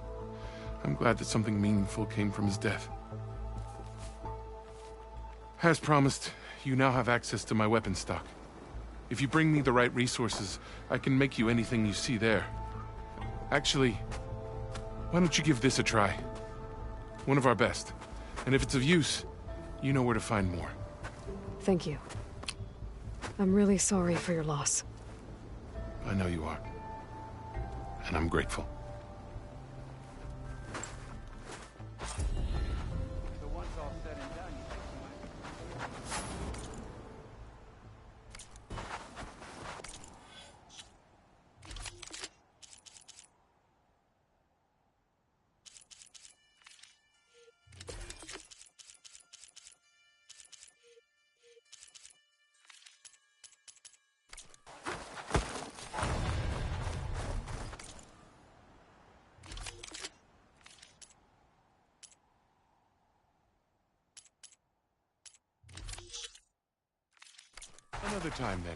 I'm glad that something meaningful came from his death. As promised, you now have access to my weapon stock. If you bring me the right resources, I can make you anything you see there. Actually, why don't you give this a try? One of our best. And if it's of use, you know where to find more. Thank you. I'm really sorry for your loss. I know you are. And I'm grateful. Another time, then.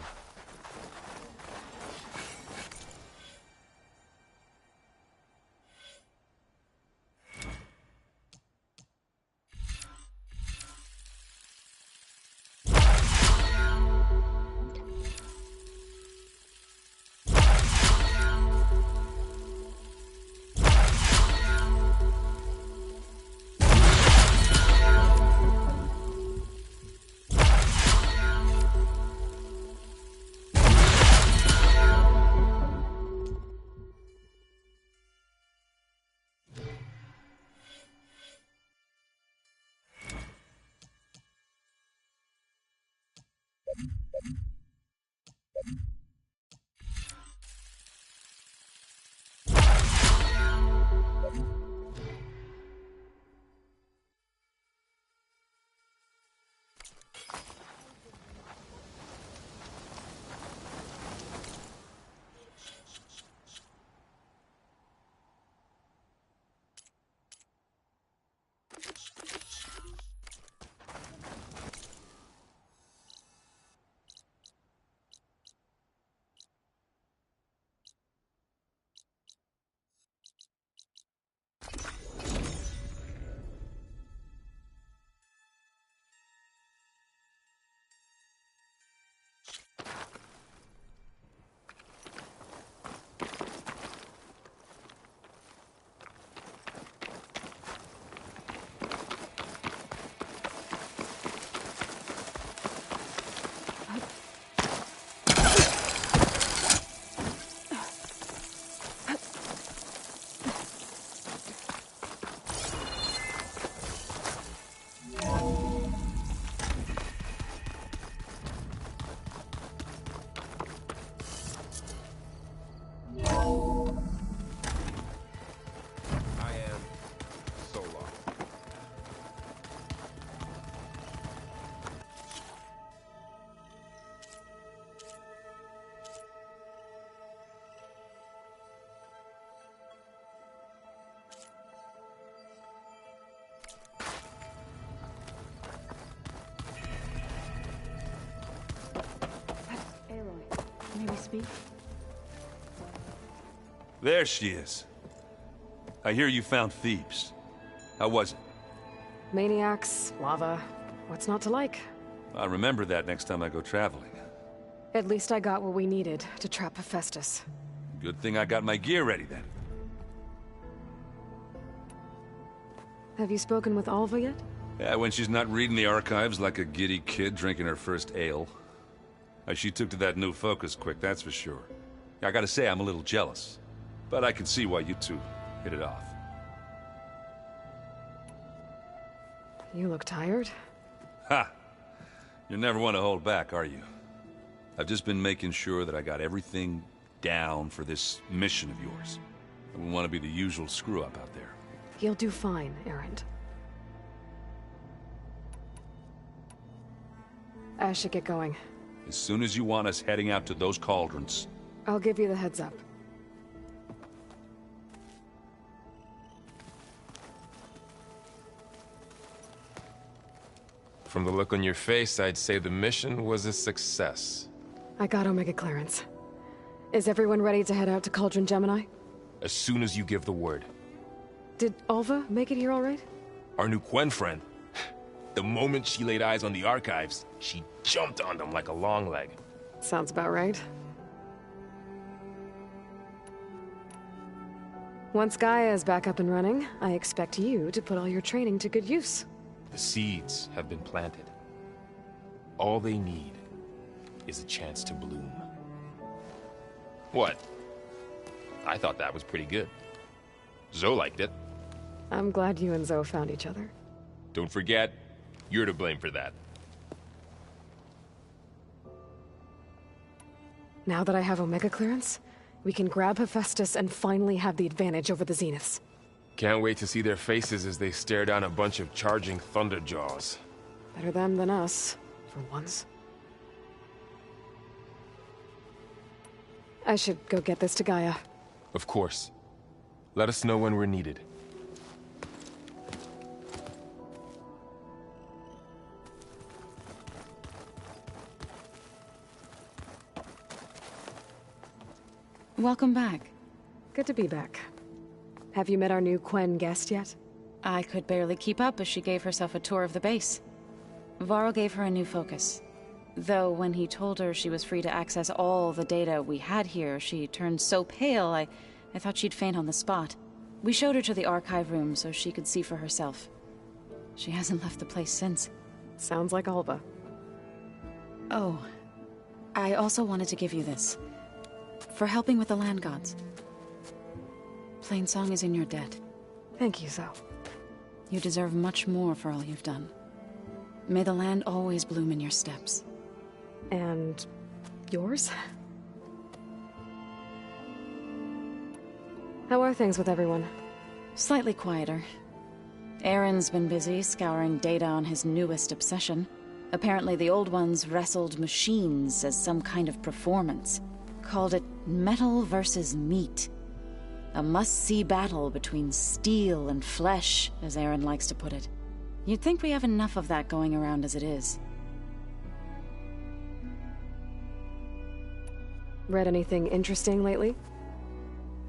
May we speak? There she is. I hear you found Thebes. How was it? Maniacs, lava. What's not to like? I'll remember that next time I go traveling. At least I got what we needed to trap Hephaestus. Good thing I got my gear ready then. Have you spoken with Alva yet? Yeah, when she's not reading the archives like a giddy kid drinking her first ale. She took to that new focus quick, that's for sure. I gotta say, I'm a little jealous. But I can see why you two hit it off. You look tired. Ha! You never want to hold back, are you? I've just been making sure that I got everything down for this mission of yours. I wouldn't want to be the usual screw-up out there. You'll do fine, Erend. I should get going. As soon as you want us heading out to those cauldrons. I'll give you the heads up. From the look on your face, I'd say the mission was a success. I got Omega clearance. Is everyone ready to head out to Cauldron Gemini? As soon as you give the word. Did Alva make it here all right? Our new Quen friend. The moment she laid eyes on the archives, she jumped on them like a long leg. Sounds about right. Once Gaia is back up and running, I expect you to put all your training to good use. The seeds have been planted. All they need is a chance to bloom. What? I thought that was pretty good. Zoe liked it. I'm glad you and Zoe found each other. Don't forget, you're to blame for that. Now that I have Omega clearance, we can grab Hephaestus and finally have the advantage over the Zeniths. Can't wait to see their faces as they stare down a bunch of charging Thunderjaws. Better them than us, for once. I should go get this to Gaia. Of course. Let us know when we're needed. Welcome back. Good to be back. Have you met our new Quen guest yet? I could barely keep up as she gave herself a tour of the base. Varl gave her a new focus. Though when he told her she was free to access all the data we had here, she turned so pale I thought she'd faint on the spot. We showed her to the archive room so she could see for herself. She hasn't left the place since. Sounds like Alva. Oh, I also wanted to give you this. For helping with the land gods. Plainsong is in your debt. Thank you, Zoe. You deserve much more for all you've done. May the land always bloom in your steps. And yours? How are things with everyone? Slightly quieter. Aaron's been busy scouring data on his newest obsession. Apparently the old ones wrestled machines as some kind of performance. Called it metal versus meat. A must-see battle between steel and flesh, as Aaron likes to put it. You'd think we have enough of that going around as it is. Read anything interesting lately?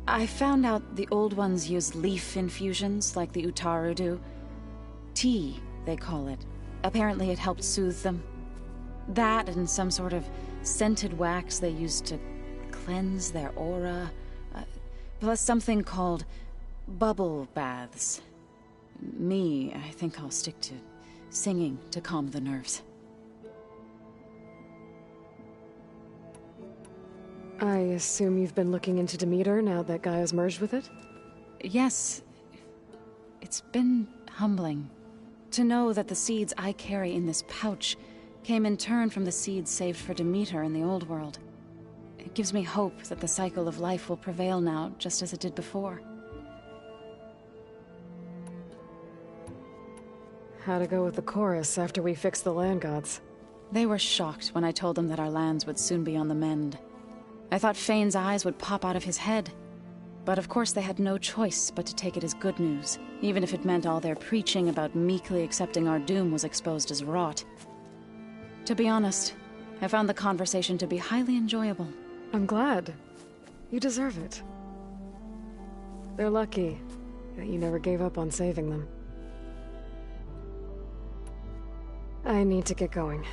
I found out the old ones use leaf infusions like the Utaru do. Tea, they call it. Apparently it helped soothe them. That and some sort of scented wax they used to cleanse their aura. Plus something called bubble baths. Me, I think I'll stick to singing to calm the nerves. I assume you've been looking into Demeter now that Gaia's merged with it? Yes. It's been humbling to know that the seeds I carry in this pouch came in turn from the seeds saved for Demeter in the old world. It gives me hope that the cycle of life will prevail now, just as it did before. How'd it go with the chorus after we fixed the land gods? They were shocked when I told them that our lands would soon be on the mend. I thought Fane's eyes would pop out of his head. But of course they had no choice but to take it as good news, even if it meant all their preaching about meekly accepting our doom was exposed as rot. To be honest, I found the conversation to be highly enjoyable. I'm glad. You deserve it. They're lucky that you never gave up on saving them. I need to get going.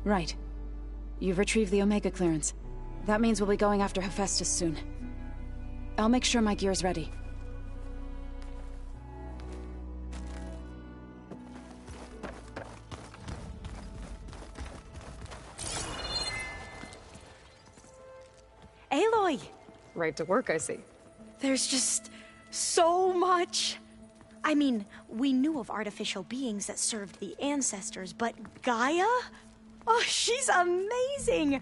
Right. You've retrieved the Omega clearance. That means we'll be going after Hephaestus soon. I'll make sure my gear's ready. Aloy! Right to work, I see. There's just so much. I mean, we knew of artificial beings that served the ancestors, but Gaia? Oh, she's amazing!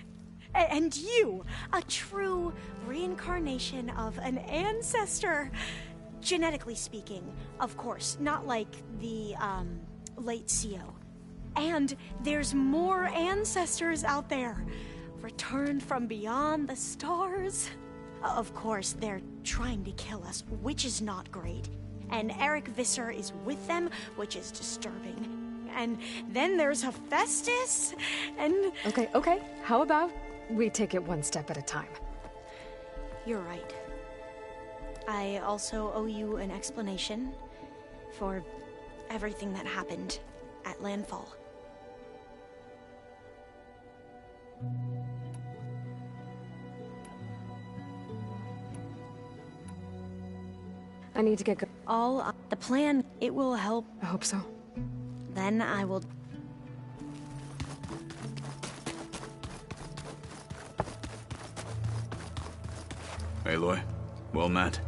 And you, a true reincarnation of an ancestor. Genetically speaking, of course, not like the, late CO. And there's more ancestors out there, returned from beyond the stars. Of course, they're trying to kill us, which is not great. And Eric Visser is with them, which is disturbing. And then there's Hephaestus, and... Okay. How about we take it one step at a time? You're right. I also owe you an explanation for everything that happened at Landfall. I need to get go- All the plan, it will help. I hope so. Then I will... Aloy, well met.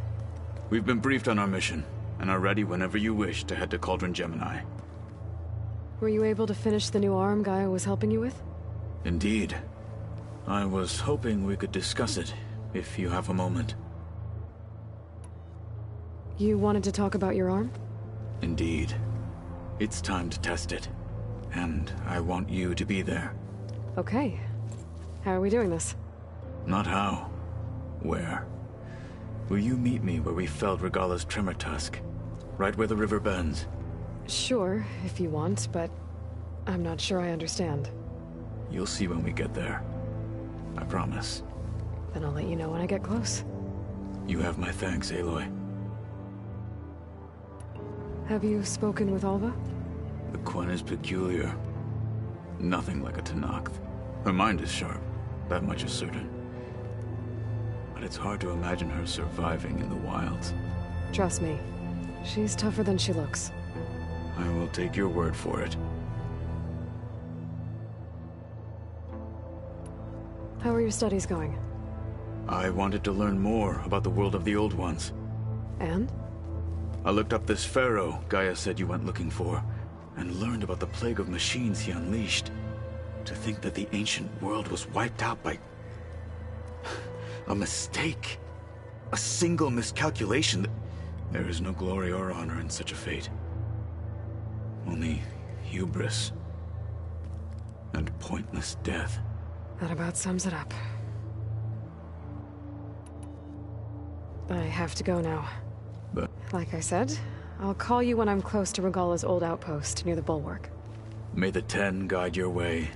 We've been briefed on our mission, and are ready whenever you wish to head to Cauldron Gemini. Were you able to finish the new arm Gaia was helping you with? Indeed. I was hoping we could discuss it, if you have a moment. You wanted to talk about your arm? Indeed. It's time to test it. And I want you to be there. Okay. How are we doing this? Not how. Where? Will you meet me where we felled Regala's Tremor Tusk? Right where the river bends? Sure, if you want, but I'm not sure I understand. You'll see when we get there. I promise. Then I'll let you know when I get close. You have my thanks, Aloy. Have you spoken with Alva? The Quen is peculiar. Nothing like a Tenakth. Her mind is sharp, that much is certain. But it's hard to imagine her surviving in the wilds. Trust me, she's tougher than she looks. I will take your word for it. How are your studies going? I wanted to learn more about the world of the Old Ones. And? I looked up this pharaoh Gaia said you went looking for, and learned about the plague of machines he unleashed. To think that the ancient world was wiped out by... a mistake. A single miscalculation. There is no glory or honor in such a fate. Only hubris. And pointless death. That about sums it up. I have to go now. But Like I said, I'll call you when I'm close to Regala's old outpost near the bulwark. may the Ten guide your way.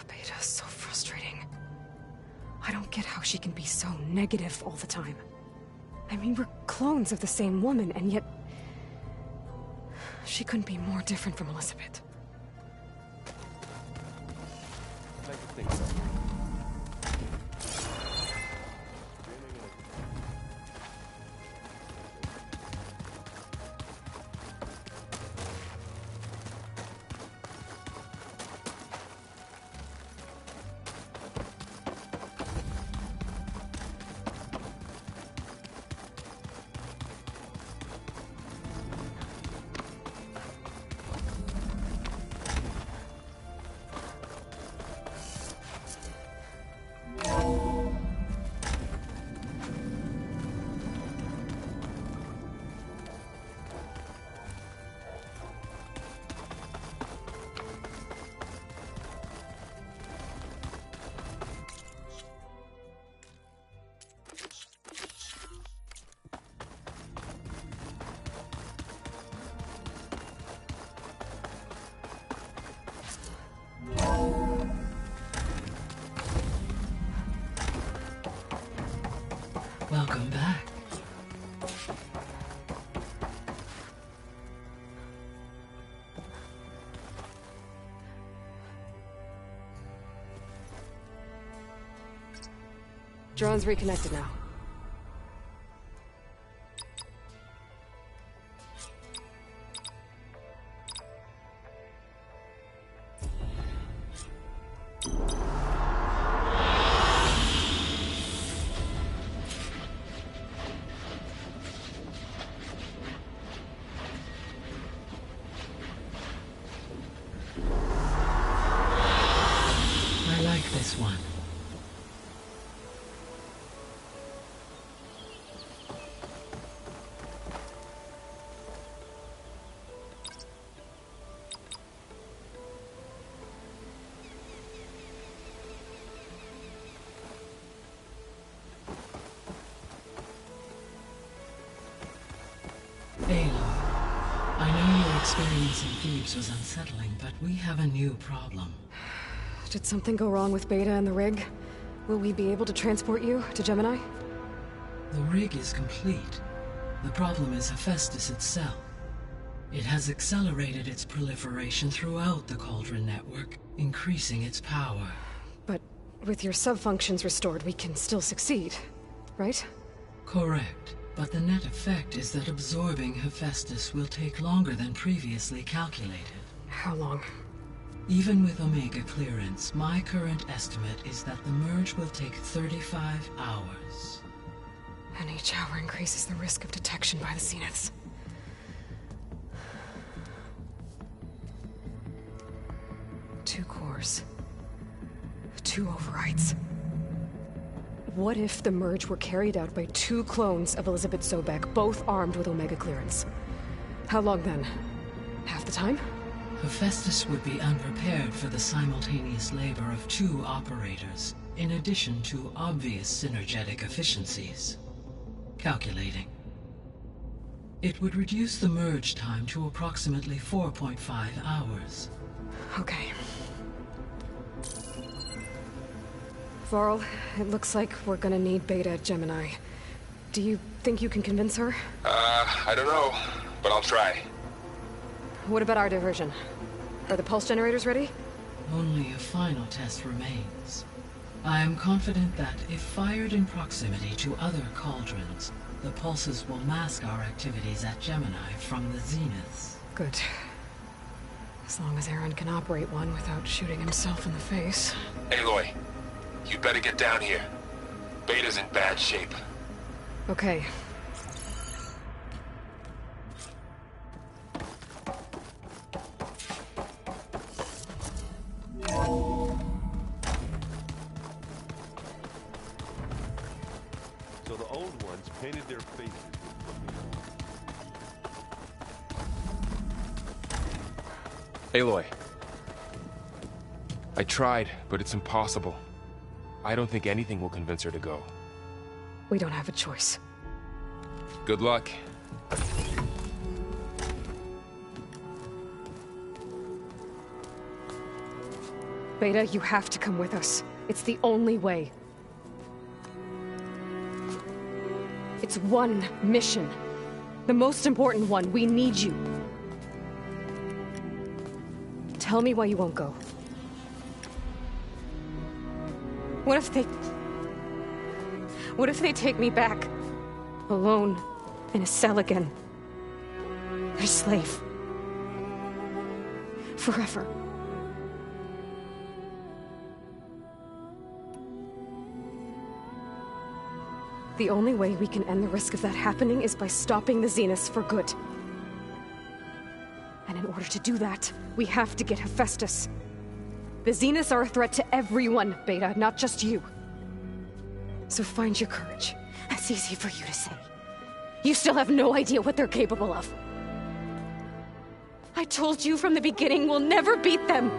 Beta's so frustrating. I don't get how she can be so negative all the time. I mean, we're clones of the same woman, and yet... she couldn't be more different from Elizabeth. Welcome back. Drone's reconnected now. I like this one. Aloy, I know your experience in Thebes was unsettling, but we have a new problem. Did something go wrong with Beta and the rig? Will we be able to transport you to Gemini? The rig is complete. The problem is Hephaestus itself. It has accelerated its proliferation throughout the Cauldron network, increasing its power. But with your sub-functions restored, we can still succeed, right? Correct. But the net effect is that absorbing Hephaestus will take longer than previously calculated. How long? Even with Omega clearance, my current estimate is that the merge will take 35 hours. And each hour increases the risk of detection by the Zeniths. Two cores. Two overrides. What if the merge were carried out by two clones of Elizabeth Sobek, both armed with Omega clearance? How long then? Half the time? Hephaestus would be unprepared for the simultaneous labor of two operators, in addition to obvious synergetic efficiencies. Calculating. It would reduce the merge time to approximately 4.5 hours. Okay. Varl, it looks like we're gonna need Beta at Gemini. Do you think you can convince her? I don't know, but I'll try. What about our diversion? Are the pulse generators ready? Only a final test remains. I am confident that if fired in proximity to other cauldrons, The pulses will mask our activities at Gemini from the zeniths. Good. As long as Aaron can operate one without shooting himself in the face. Aloy, you better get down here. Beta's in bad shape. Okay. So the old ones painted their faces with Aloy. I tried, but it's impossible. I don't think anything will convince her to go. We don't have a choice. Good luck. Beta, you have to come with us. It's the only way. It's one mission. The most important one. We need you. Tell me why you won't go. What if they take me back? Alone, in a cell again. A slave. Forever. The only way we can end the risk of that happening is by stopping the Zeniths for good. And in order to do that, we have to get Hephaestus. The Zeniths are a threat to everyone, Beta, not just you. So find your courage. That's easy for you to say. You still have no idea what they're capable of. I told you from the beginning we'll never beat them.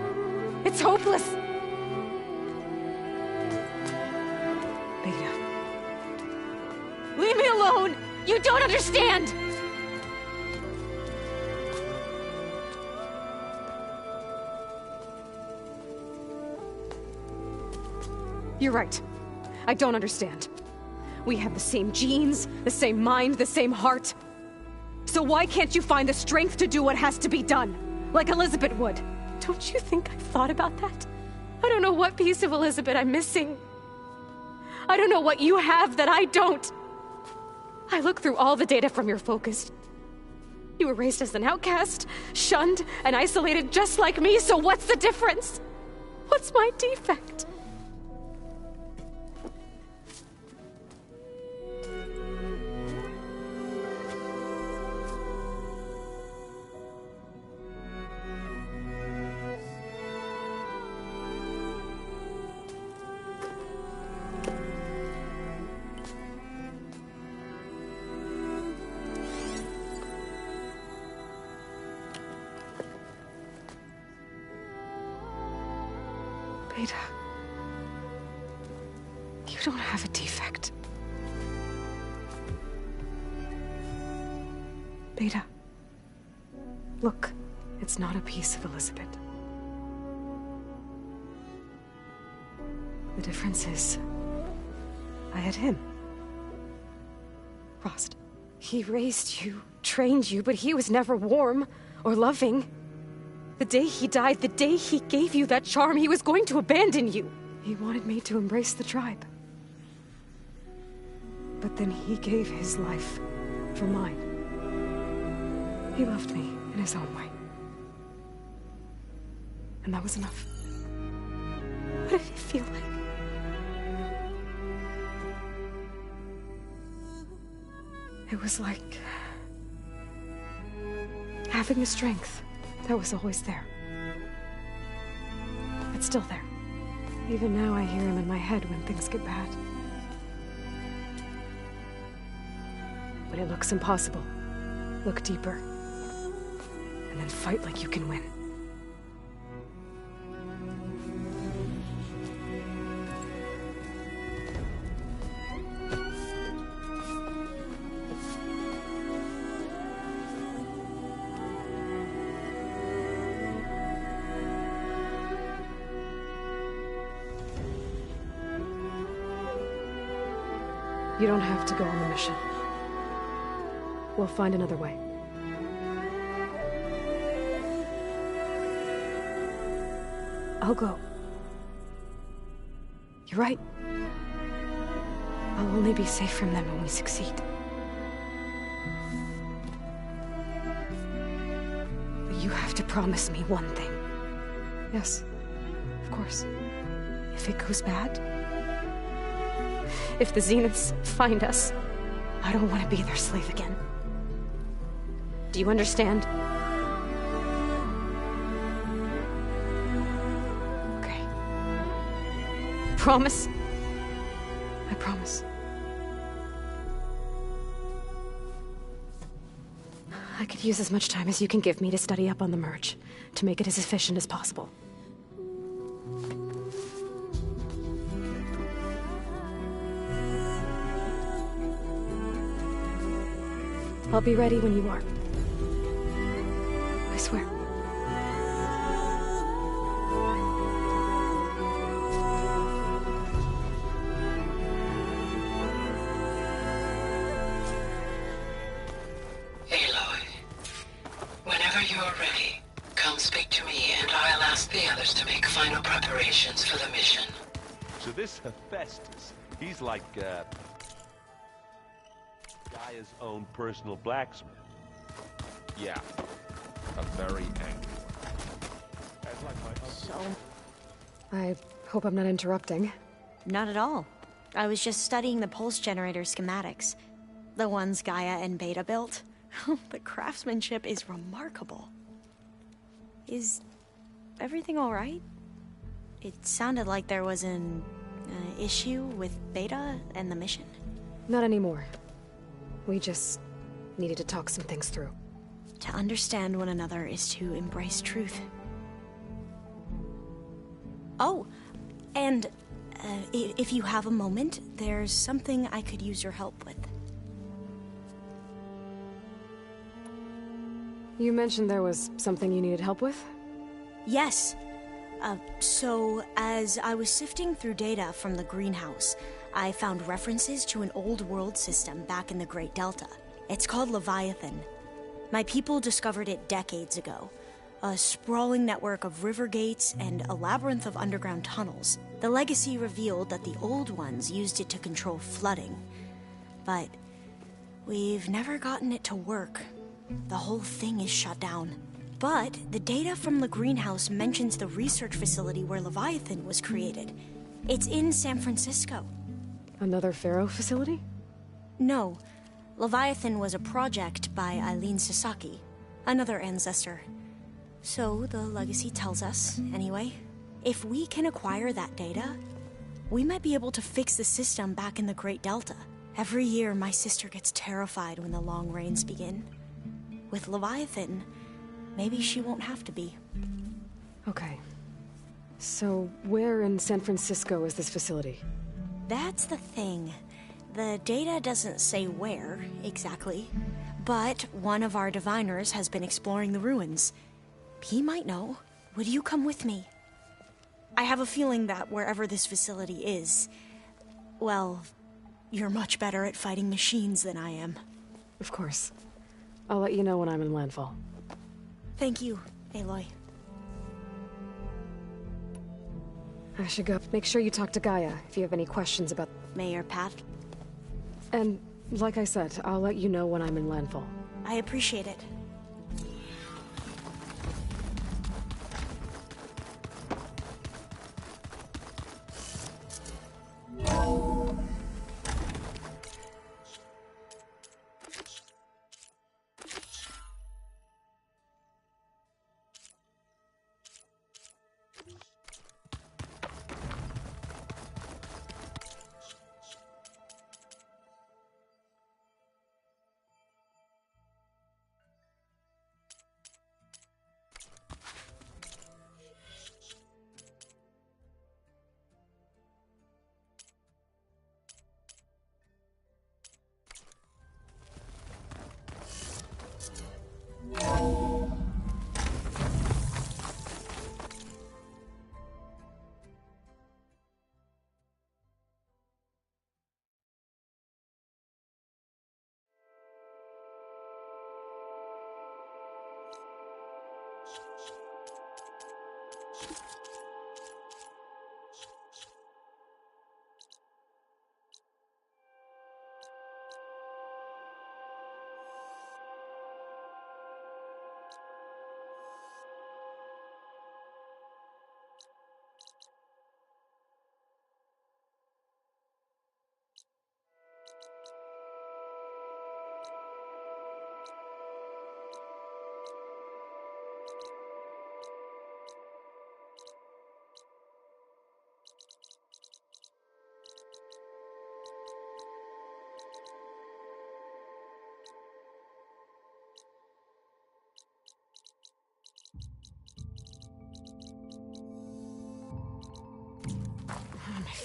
It's hopeless. Beta. Leave me alone! You don't understand! You're right. I don't understand. We have the same genes, the same mind, the same heart. So why can't you find the strength to do what has to be done? Like Elizabeth would. Don't you think I've thought about that? I don't know what piece of Elizabeth I'm missing. I don't know what you have that I don't. I look through all the data from your focus. You were raised as an outcast, shunned, and isolated just like me, so what's the difference? What's my defect? Beta, you don't have a defect. Beta, look, it's not a piece of Elizabeth. The difference is, I had him. Rost. He raised you, trained you, but he was never warm or loving. The day he died, the day he gave you that charm, he was going to abandon you. He wanted me to embrace the tribe. But then he gave his life for mine. He loved me in his own way. And that was enough. What did it feel like? It was like having the strength that was always there. It's still there. Even now I hear him in my head when things get bad. When it looks impossible, look deeper. And then fight like you can win. You don't have to go on the mission. We'll find another way. I'll go. You're right. I'll only be safe from them when we succeed. You have to promise me one thing. Yes, of course. If it goes bad, if the Zeniths find us, I don't want to be their slave again. Do you understand? Okay. Promise? I promise. I could use as much time as you can give me to study up on the merge, to make it as efficient as possible. I'll be ready when you are. I swear. Aloy, whenever you're ready, come speak to me and I'll ask the others to make final preparations for the mission. So this Hephaestus, he's like, Gaia's own personal blacksmith. Yeah. A very angry one. As like my So, I hope I'm not interrupting. not at all. I was just studying the pulse generator schematics. The ones Gaia and Beta built. The craftsmanship is remarkable. Is everything all right? It sounded like there was an issue with Beta and the mission. Not anymore. We just needed to talk some things through. To understand one another is to embrace truth. Oh, and if you have a moment, there's something I could use your help with. You mentioned there was something you needed help with? Yes. So, as I was sifting through data from the greenhouse, I found references to an old world system back in the Great Delta. It's called Leviathan. My people discovered it decades ago. A sprawling network of river gates and a labyrinth of underground tunnels. The legacy revealed that the old ones used it to control flooding. But we've never gotten it to work. The whole thing is shut down. But the data from the greenhouse mentions the research facility where Leviathan was created. It's in San Francisco. Another Pharaoh facility? No. Leviathan was a project by Eileen Sasaki, another ancestor. So the legacy tells us, anyway, if we can acquire that data, we might be able to fix the system back in the Great Delta. Every year, my sister gets terrified when the long rains begin. With Leviathan, maybe she won't have to be. Okay. So, where in San Francisco is this facility? That's the thing. The data doesn't say where, exactly. But one of our diviners has been exploring the ruins. He might know. Would you come with me? I have a feeling that wherever this facility is, well, you're much better at fighting machines than I am. Of course. I'll let you know when I'm in landfall. Thank you, Aloy. I should go. Make sure you talk to Gaia if you have any questions about Mayor Pat. And like I said, I'll let you know when I'm in landfall. I appreciate it.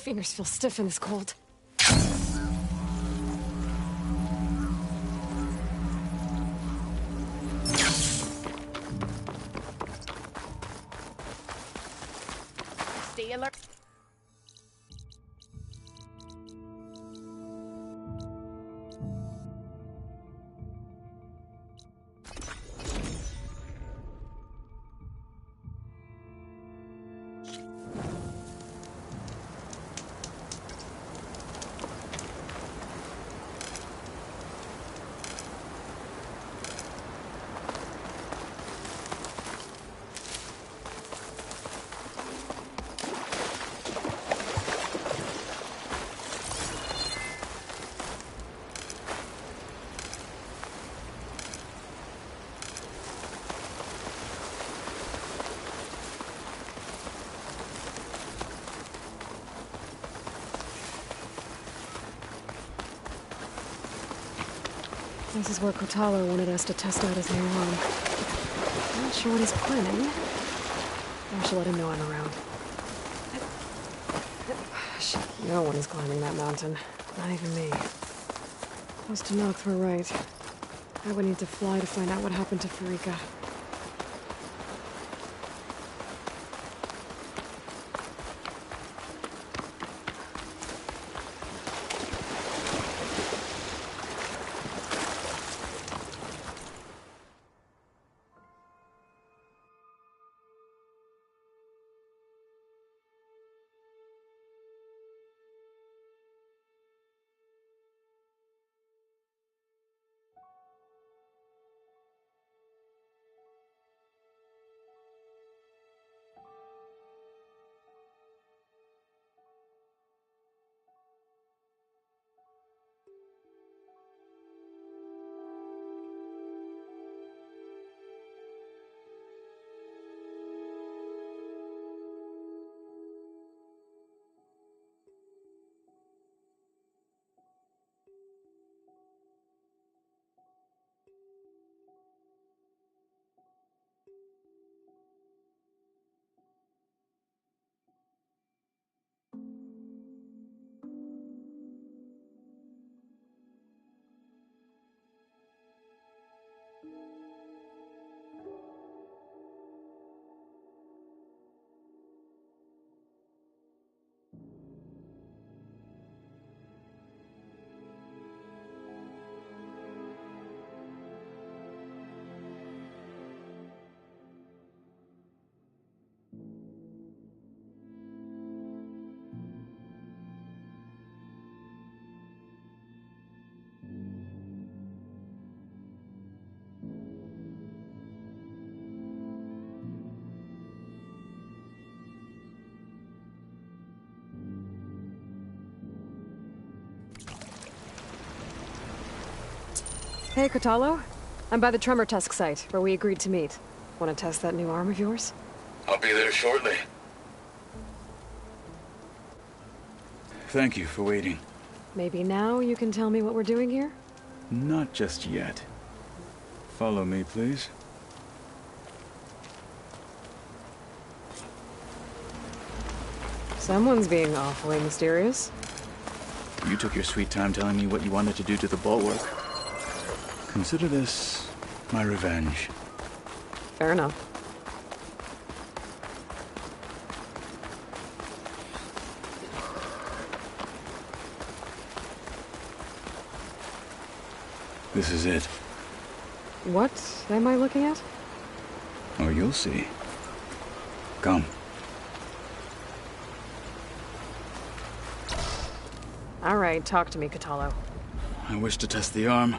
fingers feel stiff in this cold. Stay alert. This is where Kotalo wanted us to test out his new arm. I'm not sure what he's planning. I should let him know I'm around. Shit, no one is climbing that mountain. Not even me. Close to Nocth were right. I would need to fly to find out what happened to Pharika. Hey, Kotalo. I'm by the Tremor Tusk site, where we agreed to meet. Want to test that new arm of yours? I'll be there shortly. Thank you for waiting. Maybe now you can tell me what we're doing here? Not just yet. Follow me, please. Someone's being awfully mysterious. You took your sweet time telling me what you wanted to do to the bulwark. Consider this my revenge. Fair enough. This is it. What am I looking at? Oh, you'll see. Come. All right, talk to me, Kotalo. I wish to test the arm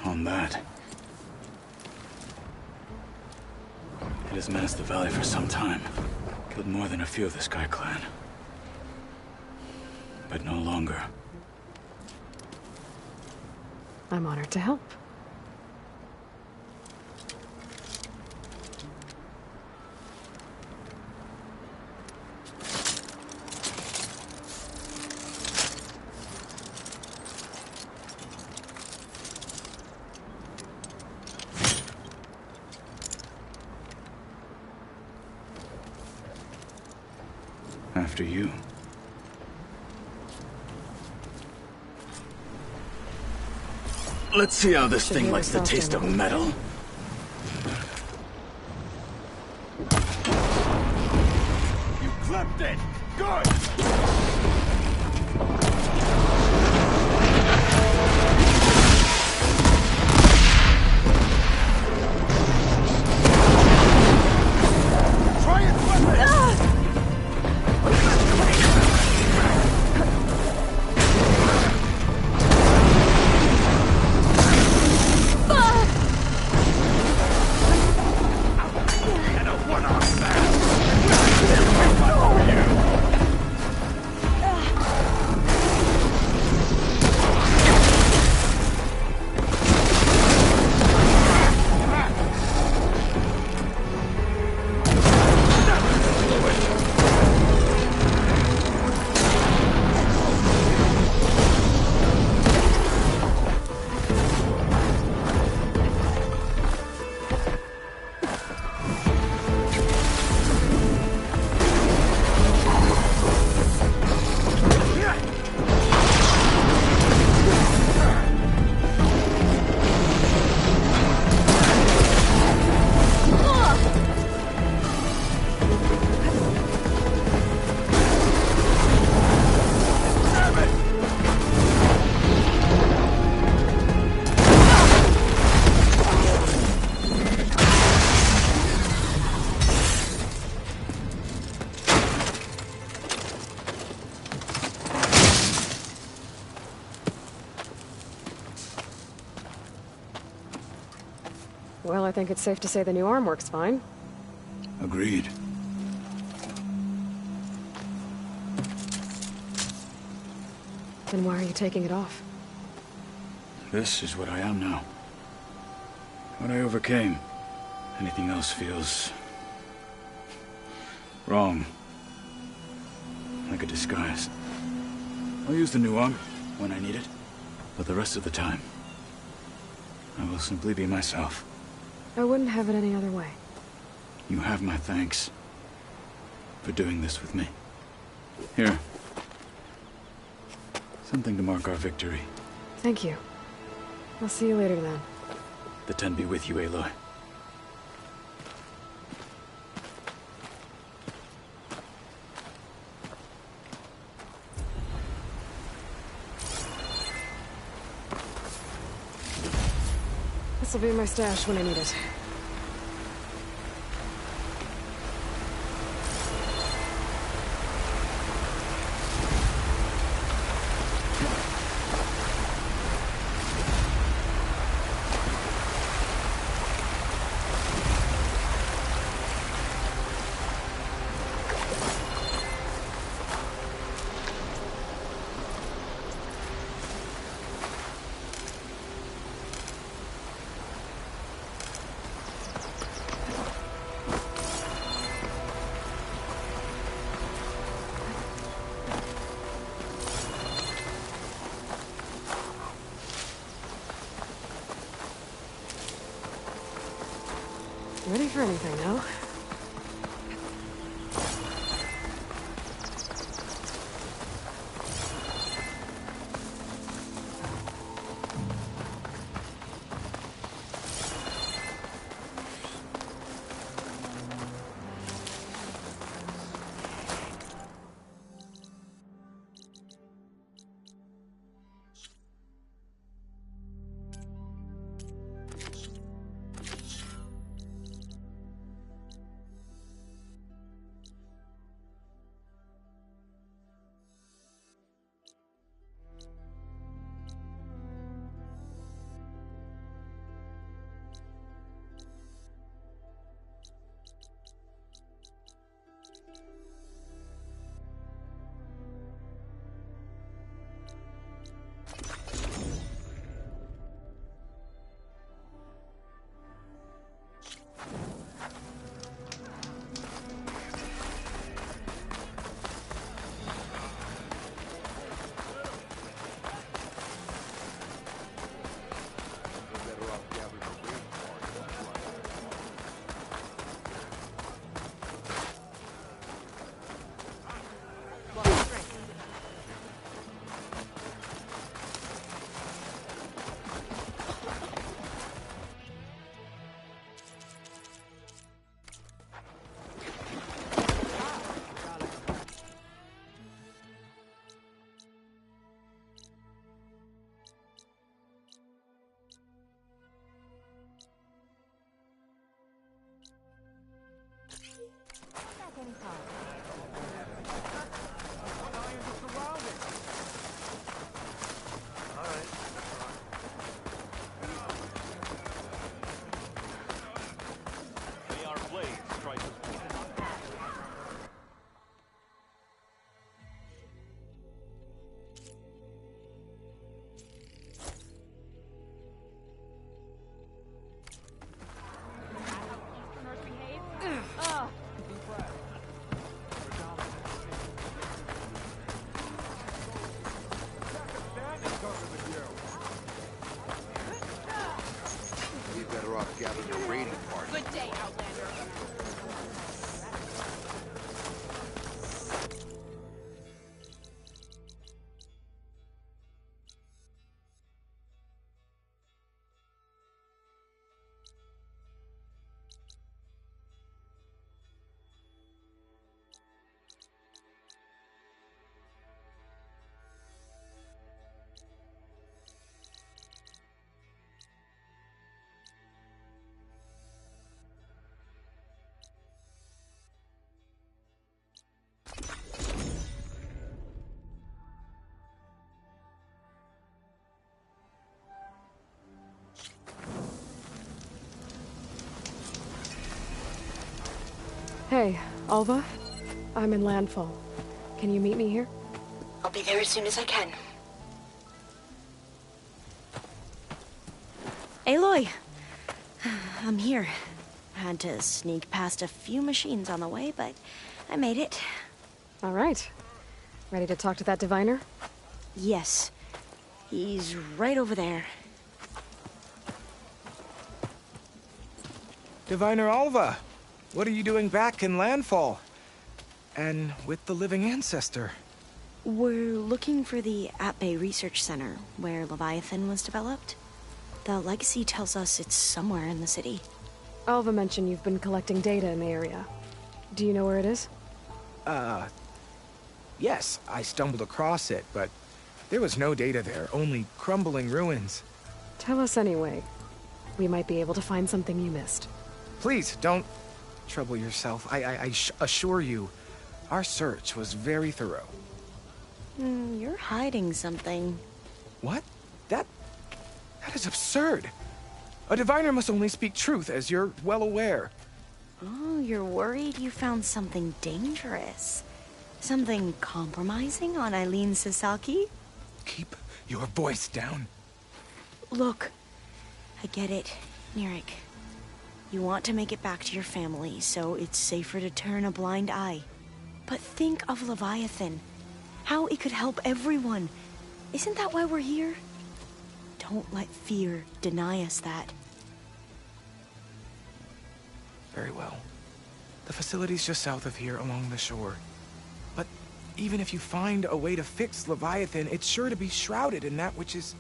on that. It has menaced the valley for some time. Killed more than a few of the Sky Clan. But no longer. I'm honored to help. After you. Let's see how this Should thing be likes the soft taste of ammo. metal. You clipped it! Good! Try and flip it! And a one-off Well, I think it's safe to say the new arm works fine. Agreed. Then why are you taking it off? This is what I am now. What I overcame. Anything else feels... wrong. Like a disguise. I'll use the new arm when I need it. But the rest of the time, I will simply be myself. I wouldn't have it any other way. You have my thanks for doing this with me. Here. Something to mark our victory. Thank you. I'll see you later then. The Ten be with you, Aloy. This'll be my stash when I need it. Ready for anything now? May our blades strike us. Be better off gathering a raiding party. Good day, Outlander. Hey, Alva. I'm in Landfall. Can you meet me here? I'll be there as soon as I can. Aloy! I'm here. Had to sneak past a few machines on the way, but I made it. All right. Ready to talk to that diviner? Yes. He's right over there. Diviner Alva, what are you doing back in Landfall? And with the living ancestor? We're looking for the At-Bay Research Center, where Leviathan was developed. The legacy tells us it's somewhere in the city. Alva mentioned you've been collecting data in the area. Do you know where it is? Yes, I stumbled across it, but there was no data there, only crumbling ruins. Tell us anyway. We might be able to find something you missed. Please, don't trouble yourself. I assure you, our search was very thorough. You're hiding something. What? That is absurd. A diviner must only speak truth, as you're well aware. Oh, you're worried you found something dangerous? Something compromising on Eileen Sasaki? Keep your voice down. Look, I get it, Nirik. You want to make it back to your family, so it's safer to turn a blind eye. But think of Leviathan. How it could help everyone. Isn't that why we're here? Don't let fear deny us that. Very well. The facility's just south of here, along the shore. But even if you find a way to fix Leviathan, it's sure to be shrouded in that which is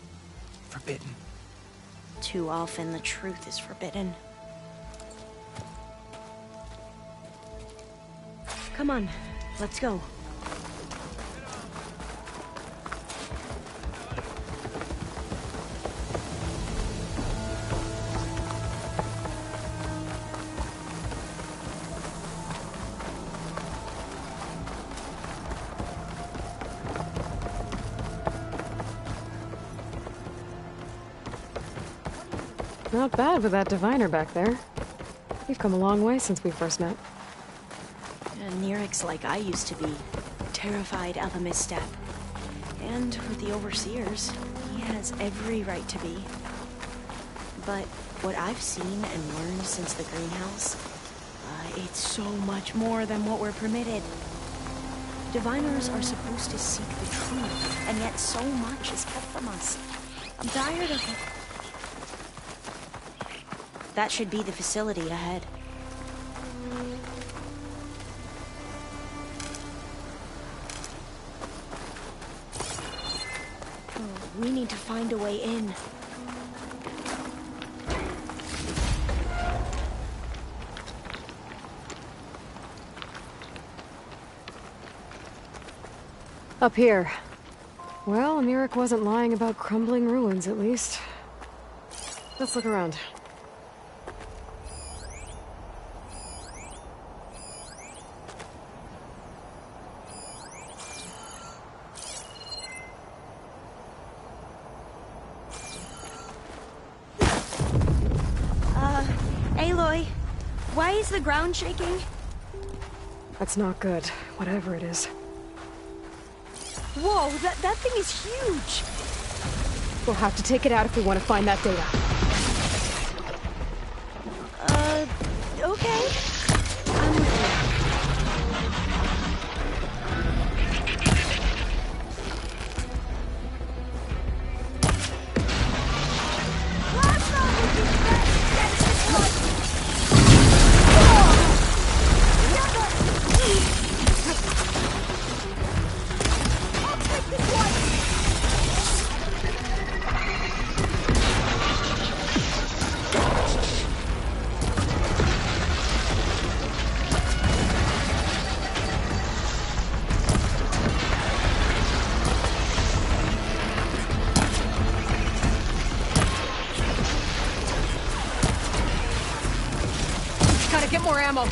forbidden. Too often the truth is forbidden. Come on, let's go. Not bad with that diviner back there. We've come a long way since we first met. Nirik's like I used to be, terrified of a misstep. And with the Overseers, he has every right to be. But what I've seen and learned since the greenhouse, it's so much more than what we're permitted. Diviners are supposed to seek the truth, and yet so much is kept from us. I'm tired of it. That should be the facility ahead. We need to find a way in. Up here. Well, Nirik wasn't lying about crumbling ruins, at least. Let's look around. Aloy, why is the ground shaking? That's not good, whatever it is. Whoa, that thing is huge! We'll have to take it out if we want to find that data. Okay. I'm with you. Gotta get more ammo.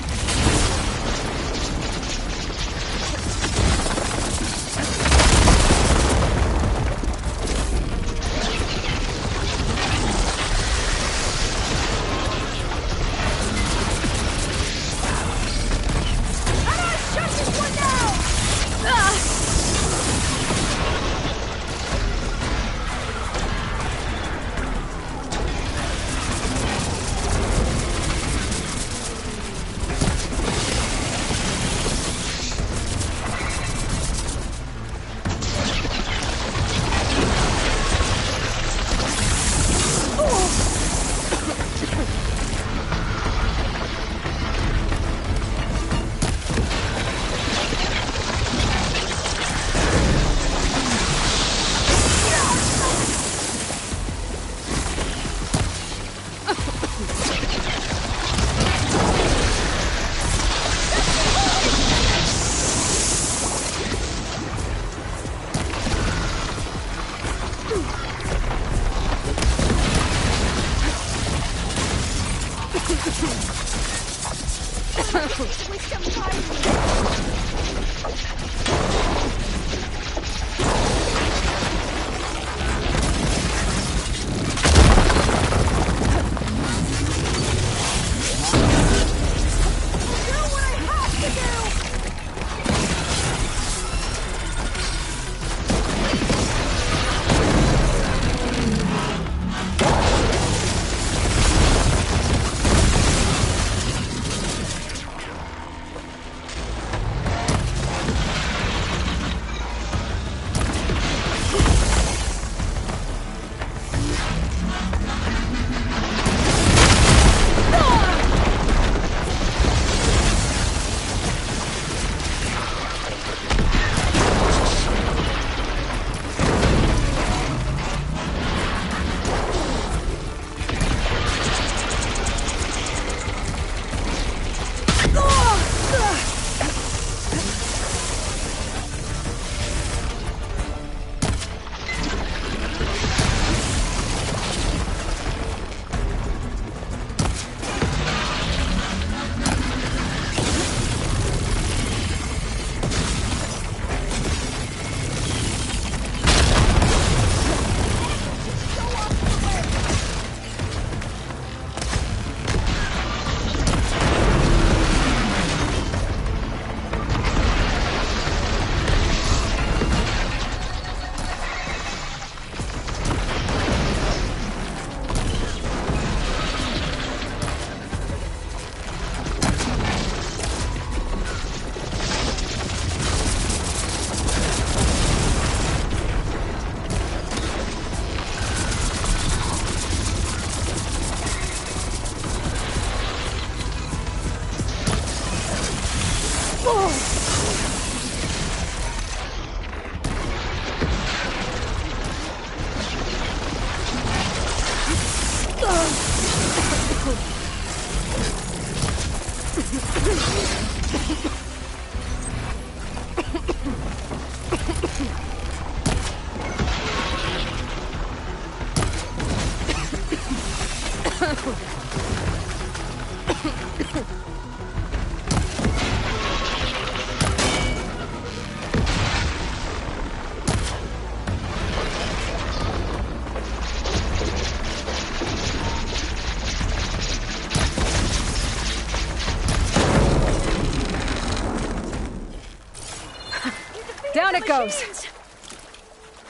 it goes.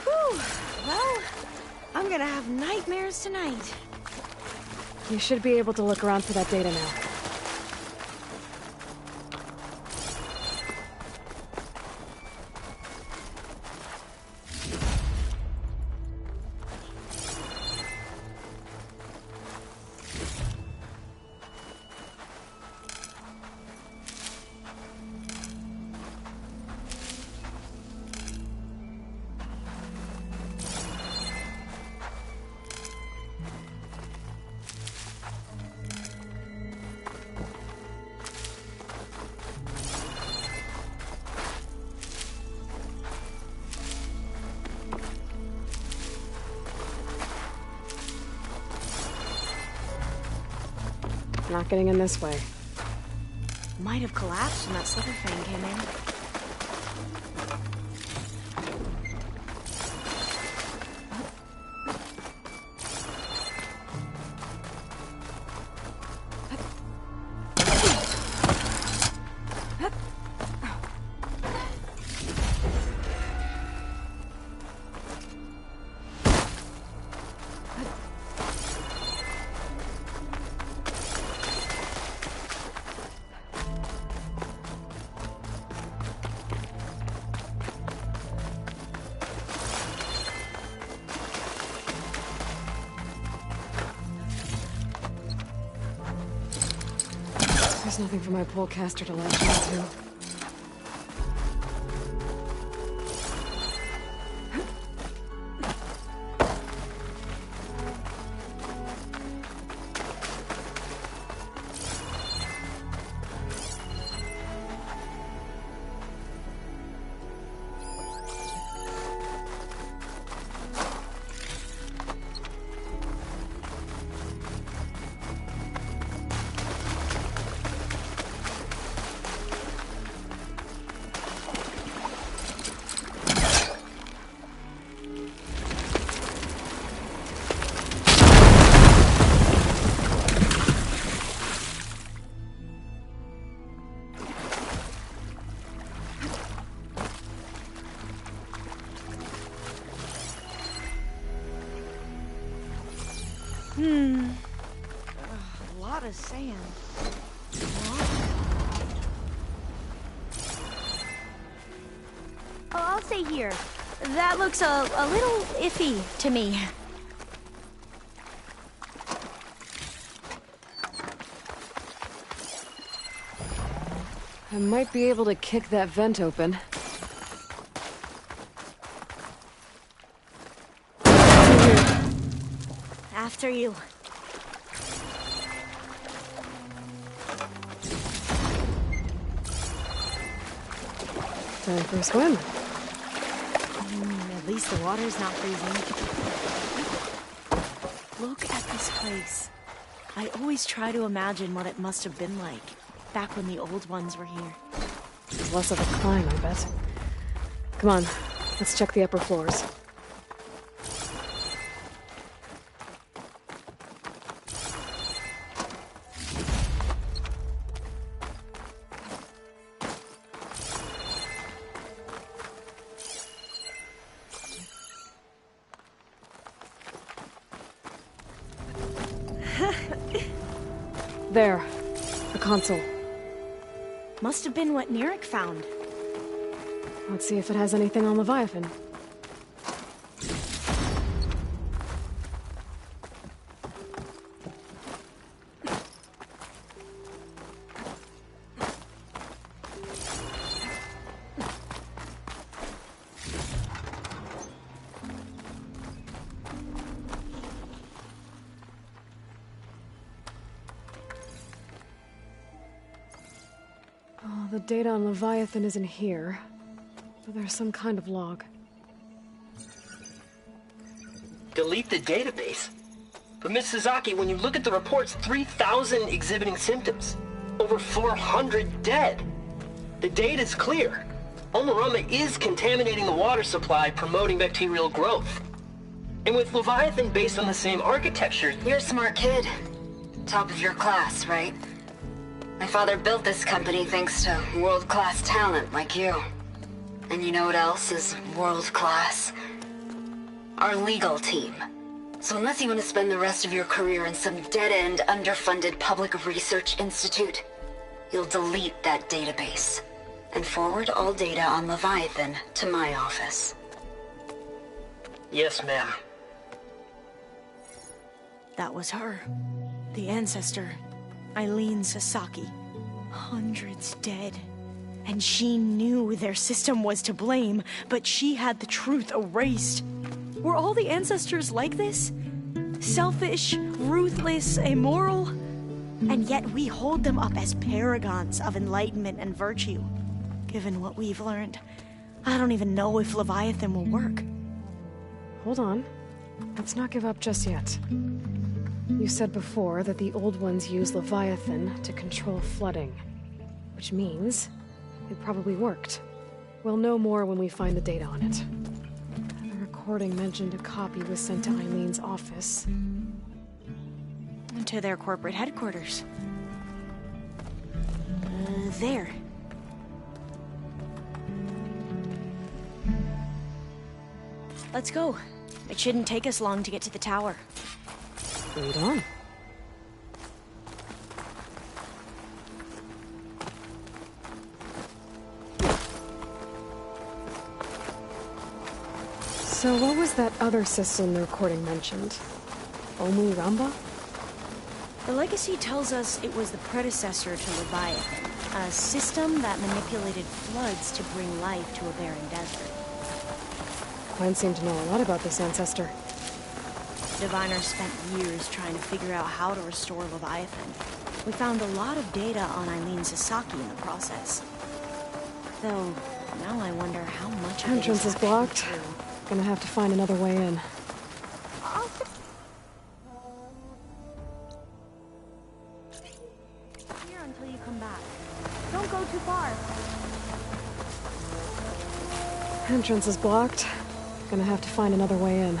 Whew. Well, I'm gonna have nightmares tonight. You should be able to look around for that data now. Not getting in this way. Might have collapsed when that slipper fan came in. There's nothing for my polecaster to latch onto. A lot of sand. Oh, I'll stay here. That looks a little iffy to me. I might be able to kick that vent open. After you. Time for a swim. At least the water's not freezing. Look at this place. I always try to imagine what it must have been like back when the old ones were here. It's less of a climb, I bet. Come on, let's check the upper floors. There. The console. Must have been what Neric found. Let's see if it has anything on Leviathan. The data on Leviathan isn't here, but there's some kind of log. Delete the database? But Miss Sasaki, when you look at the reports, 3,000 exhibiting symptoms. Over 400 dead. The data's clear. Omarama is contaminating the water supply, promoting bacterial growth. And with Leviathan based on the same architecture... You're a smart kid. Top of your class, right? My father built this company thanks to world-class talent like you. And you know what else is world class? Our legal team. So unless you want to spend the rest of your career in some dead-end, underfunded public research institute, you'll delete that database and forward all data on Leviathan to my office. Yes, ma'am. That was her. The ancestor, Eileen Sasaki. Hundreds dead. And she knew their system was to blame, but she had the truth erased. Were all the ancestors like this? Selfish, ruthless, immoral? And yet we hold them up as paragons of enlightenment and virtue. Given what we've learned, I don't even know if Leviathan will work. Hold on. Let's not give up just yet. You said before that the Old Ones use Leviathan to control flooding. Which means it probably worked. We'll know more when we find the data on it. The recording mentioned a copy was sent to Eileen's office. And to their corporate headquarters. There. Let's go. It shouldn't take us long to get to the tower. Lead on. So what was that other system the recording mentioned? Omu Ramba? The legacy tells us it was the predecessor to Leviathan, a system that manipulated floods to bring life to a barren desert. Glenn seemed to know a lot about this ancestor. Diviner spent years trying to figure out how to restore Leviathan. We found a lot of data on Eileen Sasaki in the process. Though, now I wonder how much of it Entrance is blocked. true. Gonna have to find another way in. Here until you come back. Don't go too far. Entrance is blocked. Gonna have to find another way in.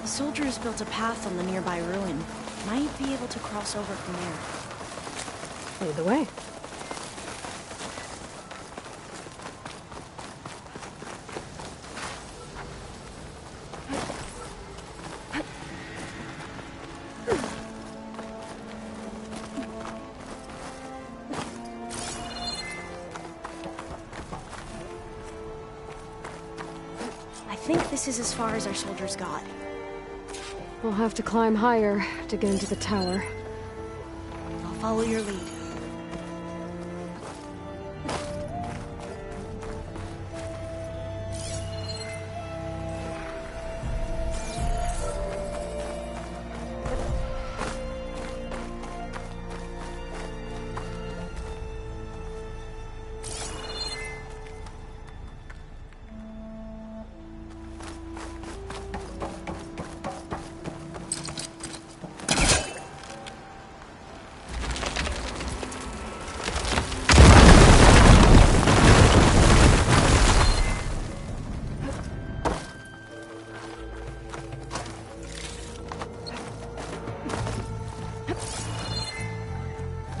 The soldiers built a path on the nearby ruin. Might be able to cross over from there. Lead the way. I think this is as far as our soldiers got. We'll have to climb higher to get into the tower. I'll follow your lead.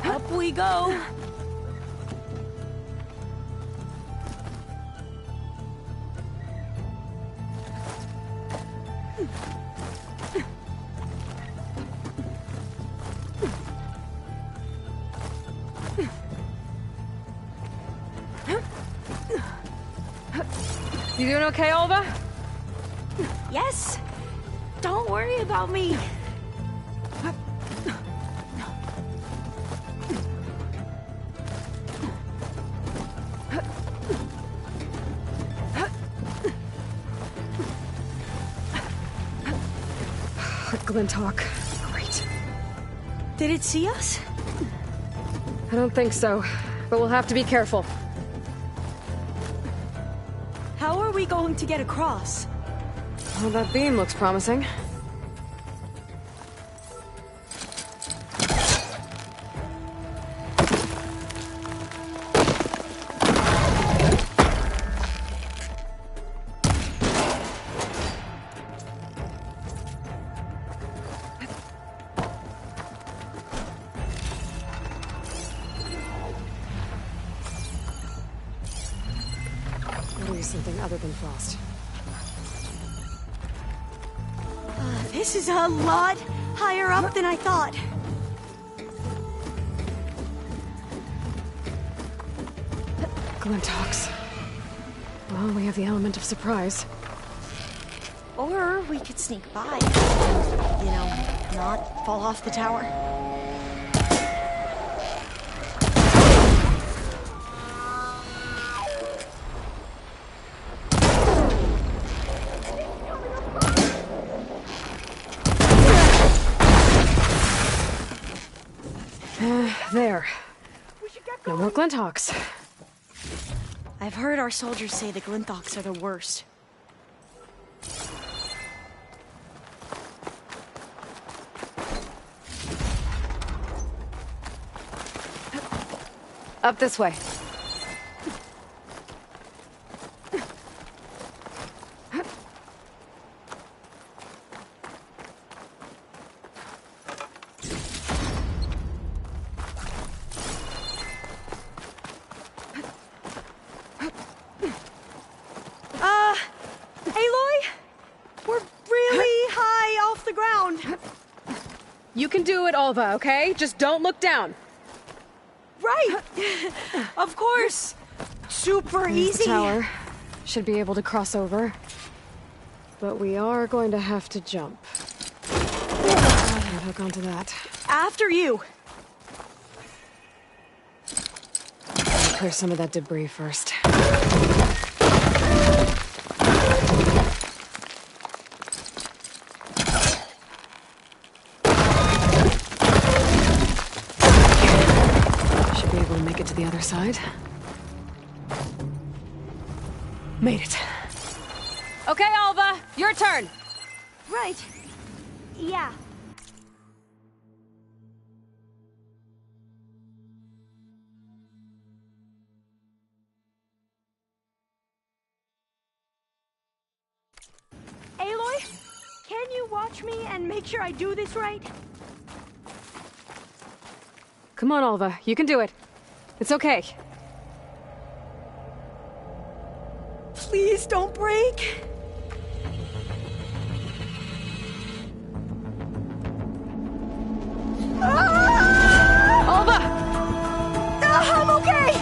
Up we go! You doing okay, Olva? Yes! Don't worry about me! Glinthawk. Great. Did it see us? I don't think so, but we'll have to be careful. How are we going to get across? Well, that beam looks promising. be something other than frost. This is a lot higher up than I thought. Glintox. Well, we have the element of surprise. Or we could sneak by. You know, not fall off the tower. There. No more Glintox. I've heard our soldiers say the Glintox are the worst. Up this way. Aloy? We're really high off the ground. You can do it, Alva, okay? Just don't look down. Right! Of course! Super There's easy. The tower. Should be able to cross over. But we are going to have to jump. Can't hook onto that. After you! I'll clear some of that debris first. Should be able to make it to the other side. Made it. Okay, Alva, your turn. Right. Yeah. Aloy, can you watch me and make sure I do this right? Come on, Alva, you can do it. It's okay. Please don't break. Alva! I'm okay!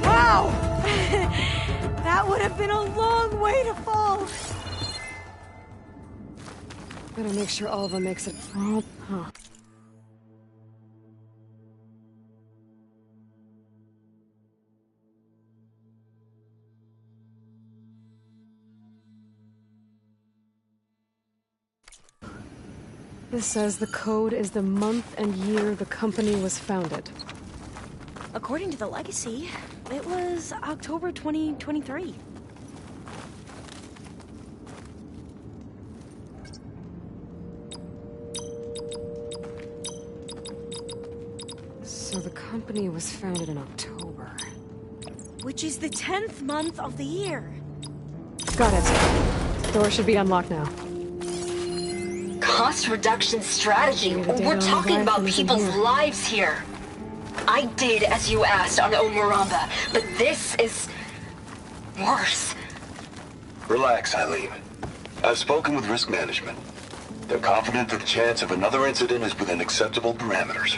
Wow! That would have been a long way to fall. Better make sure Alva makes it. Oh, huh. This says the code is the month and year the company was founded. According to the legacy, it was October 2023. So the company was founded in October. Which is the 10th month of the year. Got it. Door should be unlocked now. Cost reduction strategy. We're talking about people's lives here. I did as you asked on Omuramba, but this is worse. Relax, Eileen. I've spoken with risk management. They're confident that the chance of another incident is within acceptable parameters.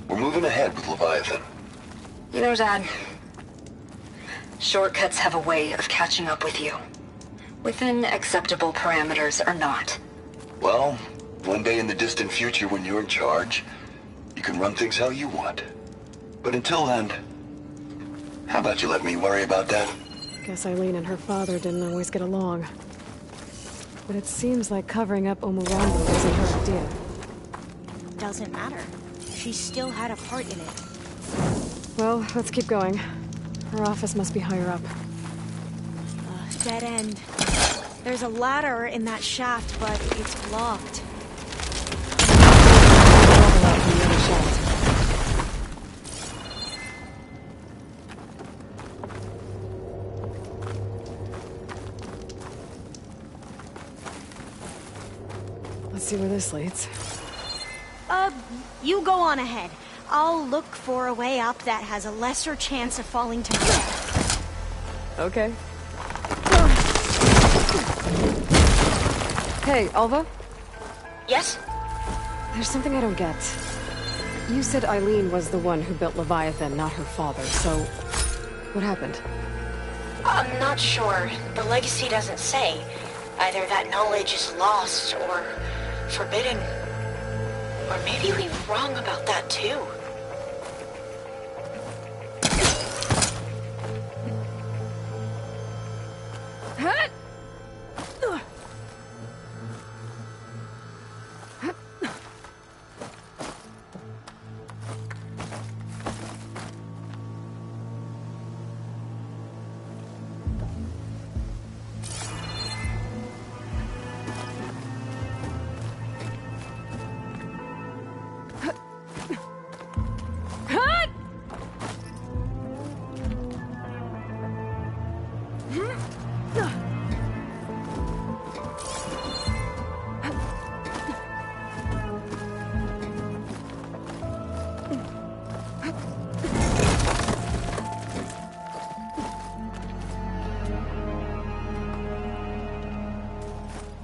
We're moving ahead with Leviathan. You know, Dad, shortcuts have a way of catching up with you. Within acceptable parameters or not. Well, one day in the distant future when you're in charge, you can run things how you want. But until then, how about you let me worry about that? Guess Eileen and her father didn't always get along. But it seems like covering up Omuramba wasn't her idea. Doesn't matter. She still had a part in it. Well, let's keep going. Her office must be higher up. Dead end. There's a ladder in that shaft, but it's blocked. Let's see where this leads. You go on ahead. I'll look for a way up that has a lesser chance of falling to my death. Okay. Hey, Alva? Yes? There's something I don't get. You said Eileen was the one who built Leviathan, not her father, so... what happened? I'm not sure. The legacy doesn't say. Either that knowledge is lost, or forbidden. Or maybe we were wrong about that, too.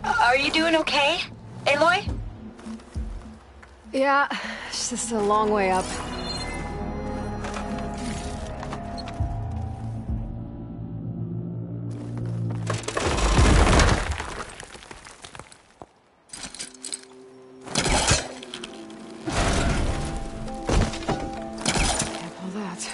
Are you doing okay, Aloy? Yeah, it's just a long way up. Can't pull that.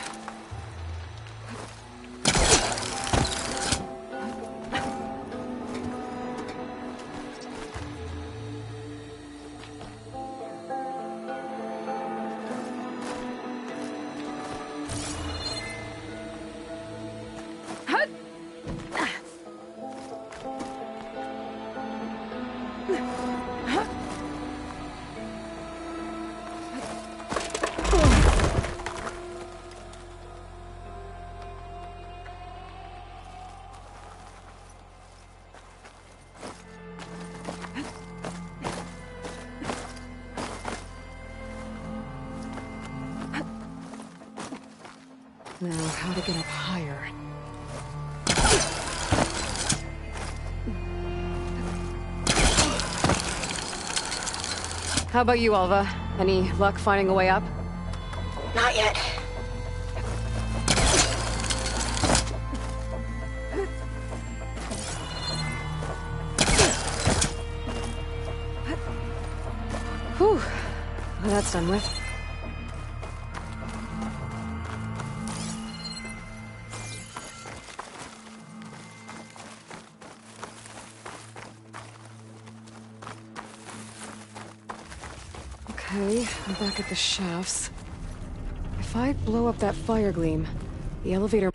Now, how to get up higher? How about you, Alva? Any luck finding a way up? Not yet. Whew. Well, that's done with. Okay, I'm back at the shafts. If I blow up that fire gleam, the elevator...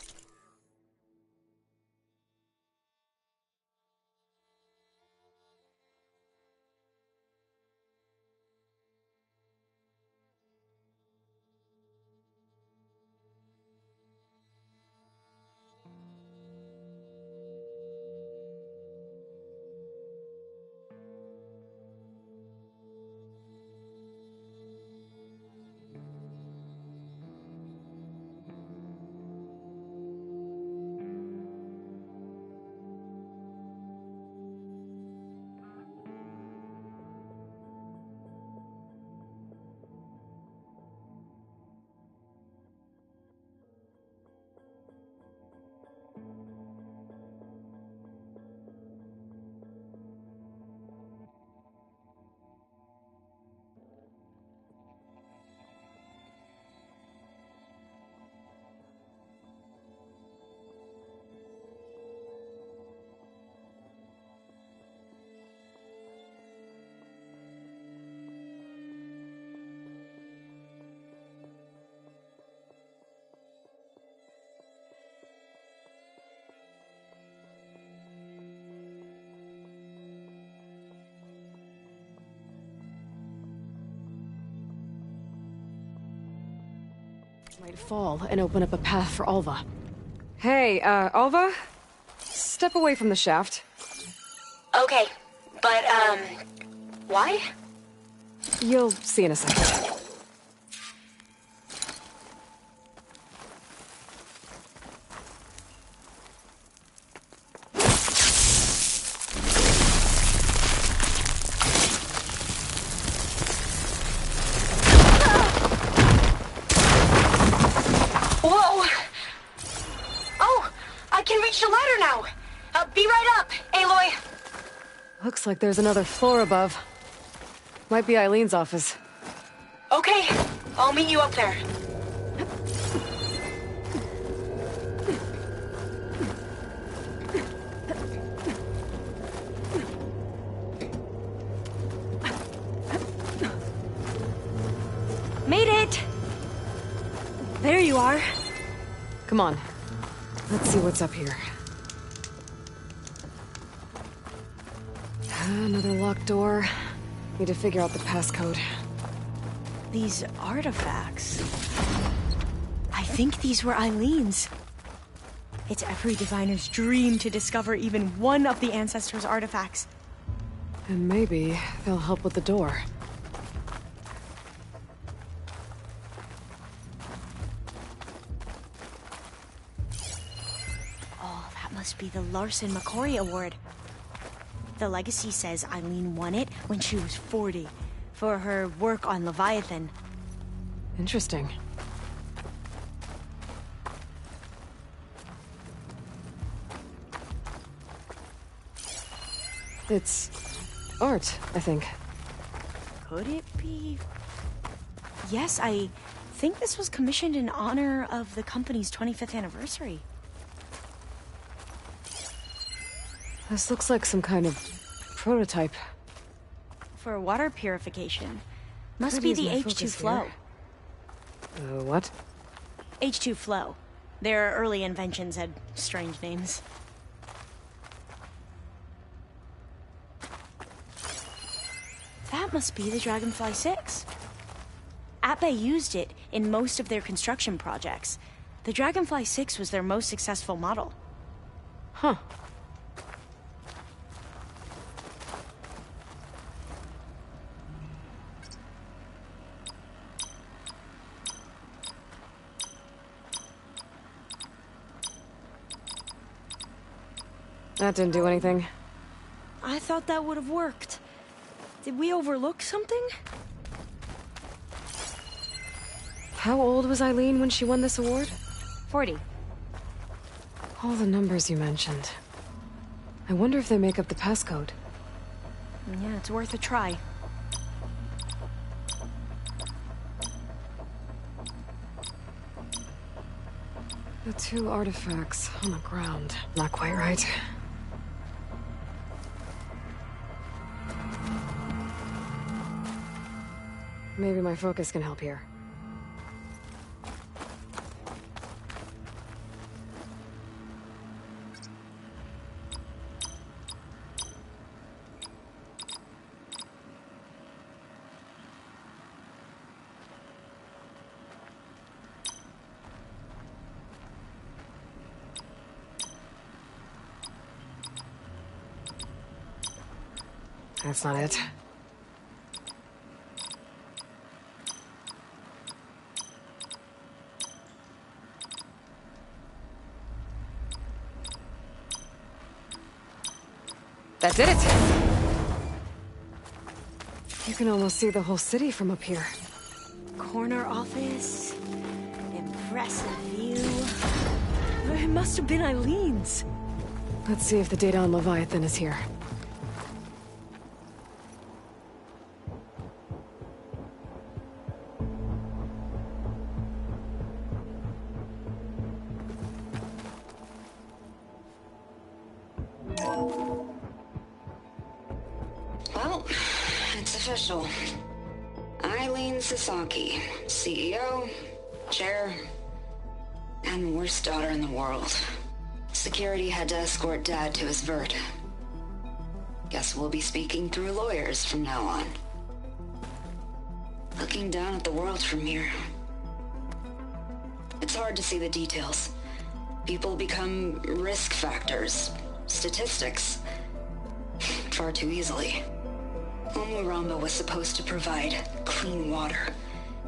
might fall and open up a path for Alva. Hey, Alva? Step away from the shaft. Okay, but, why? You'll see in a second. Whoa! Oh, I can reach the ladder now. Be right up, Aloy. Looks like there's another floor above. Might be Eileen's office. Okay, I'll meet you up there. Made it! There you are. Come on. Let's see what's up here. Another locked door. Need to figure out the passcode. These artifacts... I think these were Eileen's. It's every diviner's dream to discover even one of the Ancestors' artifacts. And maybe they'll help with the door. Oh, that must be the Larson McCory Award. The legacy says Eileen won it when she was 40 for her work on Leviathan. Interesting. It's art, I think. Could it be? Yes, I think this was commissioned in honor of the company's 25th anniversary. This looks like some kind of prototype. For water purification. Must Could be use the my H2 focus flow. here. What? H2 flow. Their early inventions had strange names. That must be the Dragonfly 6. Atbay used it in most of their construction projects. The Dragonfly 6 was their most successful model. Huh. That didn't do anything. I thought that would have worked. Did we overlook something? How old was Eileen when she won this award? 40. All the numbers you mentioned. I wonder if they make up the passcode. Yeah, it's worth a try. The two artifacts on the ground. Not quite right. Maybe my focus can help here. That's not it. That did it! You can almost see the whole city from up here. Corner office. Impressive view. It must have been Eileen's. Let's see if the data on Leviathan is here. Well, it's official. Eileen Sasaki, CEO, chair, and worst daughter in the world. Security had to escort Dad to his vert. Guess we'll be speaking through lawyers from now on. Looking down at the world from here. It's hard to see the details. People become risk factors, statistics, far too easily. Omuramba was supposed to provide clean water,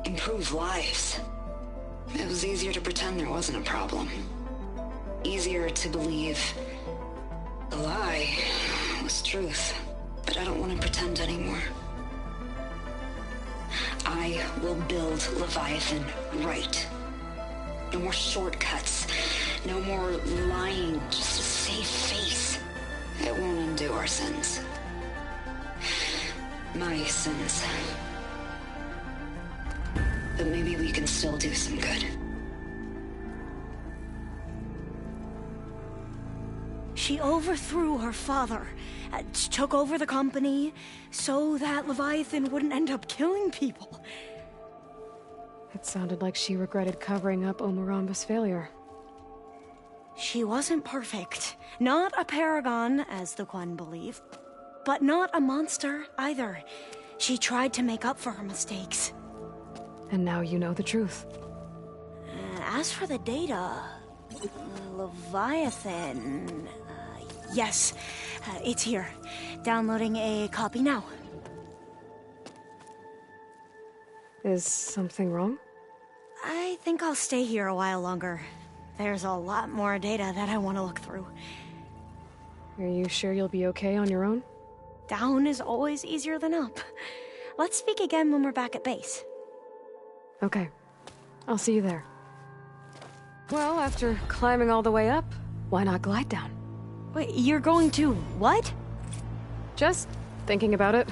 improve lives. It was easier to pretend there wasn't a problem. Easier to believe the lie was truth. But I don't want to pretend anymore. I will build Leviathan right. No more shortcuts. No more lying just to save face. It won't undo our sins. My sins. But maybe we can still do some good. She overthrew her father, took over the company, so that Leviathan wouldn't end up killing people. It sounded like she regretted covering up Omoramba's failure. She wasn't perfect. Not a paragon, as the Quan believe. But not a monster, either. She tried to make up for her mistakes. And now you know the truth. As for the data... Leviathan... yes, it's here. Downloading a copy now. Is something wrong? I think I'll stay here a while longer. There's a lot more data that I want to look through. Are you sure you'll be okay on your own? Down is always easier than up. Let's speak again when we're back at base. Okay. I'll see you there. Well, after climbing all the way up, why not glide down? Wait, you're going to what? Just thinking about it.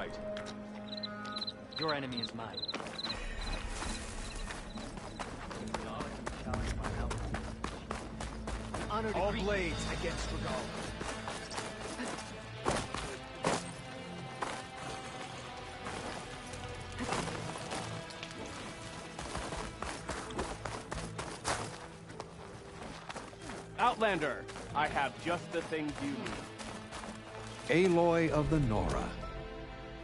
right. Your enemy is mine. All blades against Regal. Outlander, I have just the things you need. Aloy of the Nora.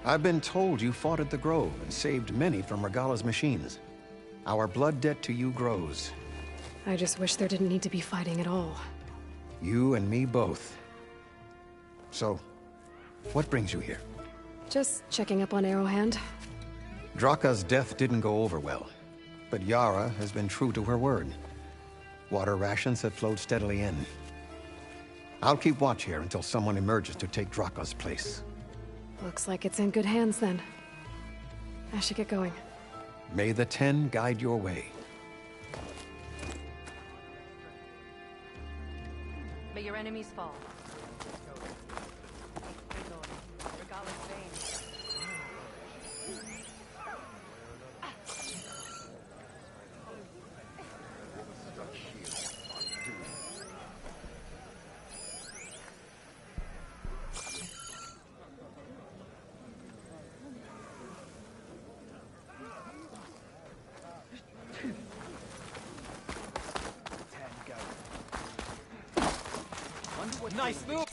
I've been told you fought at the Grove and saved many from Regala's machines. Our blood debt to you grows. I just wish there didn't need to be fighting at all. You and me both. So, what brings you here? Just checking up on Arrowhand. Draka's death didn't go over well, but Yara has been true to her word. Water rations have flowed steadily in. I'll keep watch here until someone emerges to take Draka's place. Looks like it's in good hands then. I should get going. May the Ten guide your way. May your enemies fall. Nice move!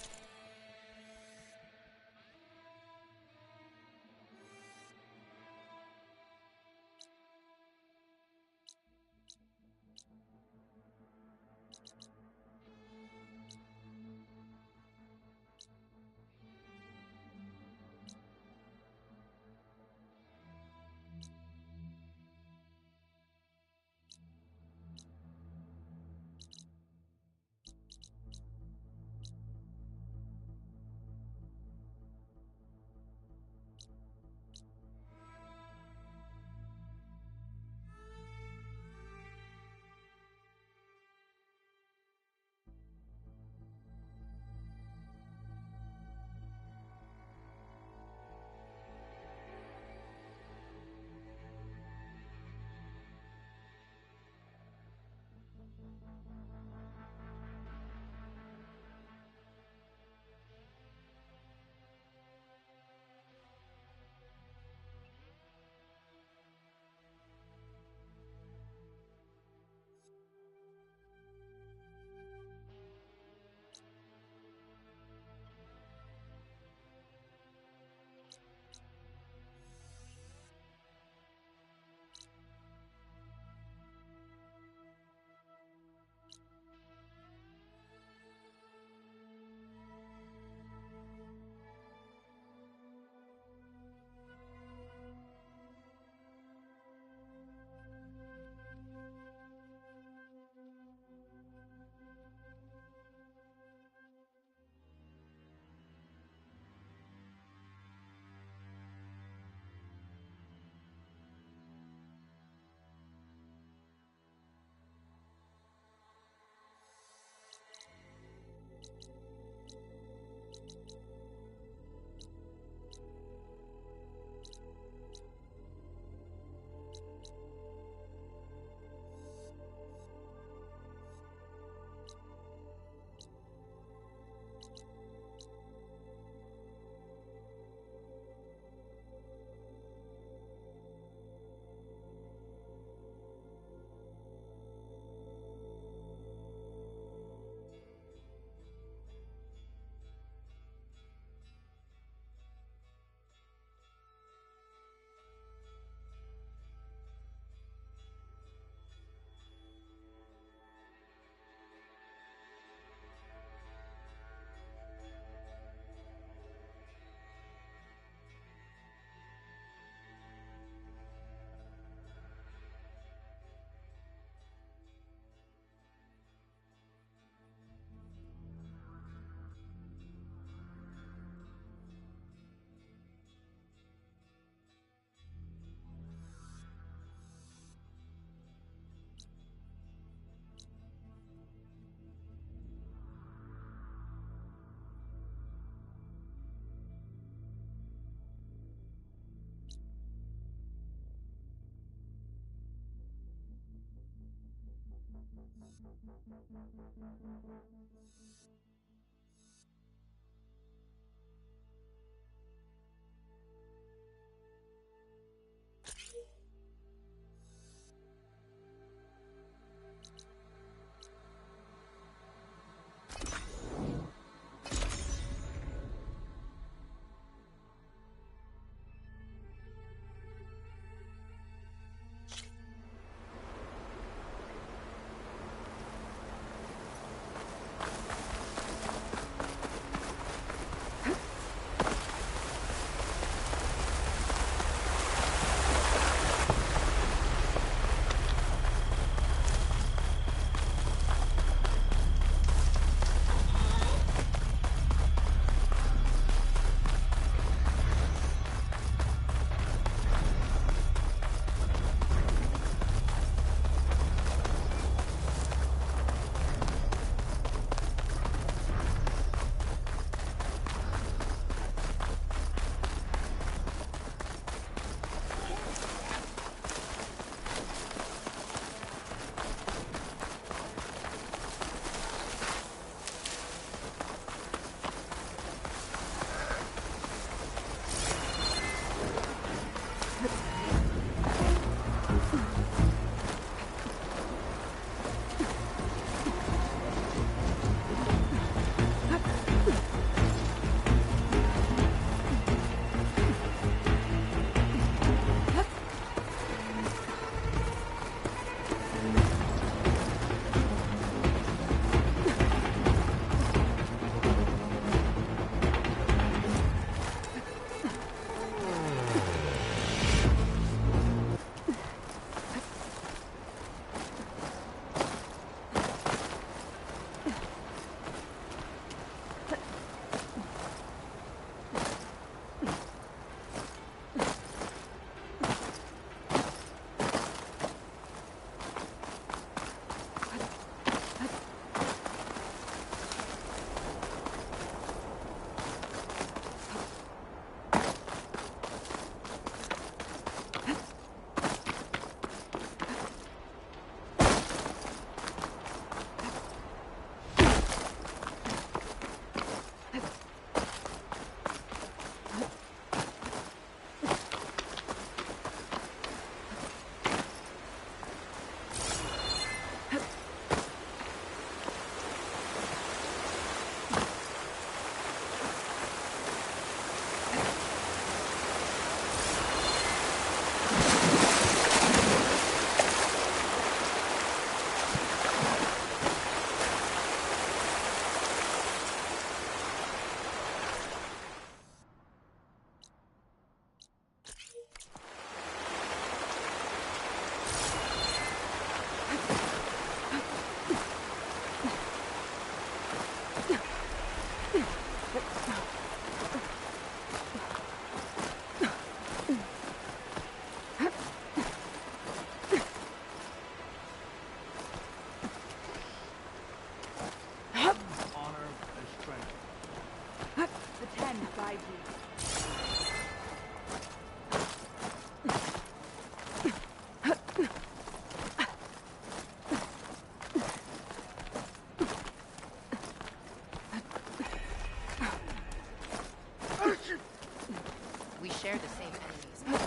share the same enemies.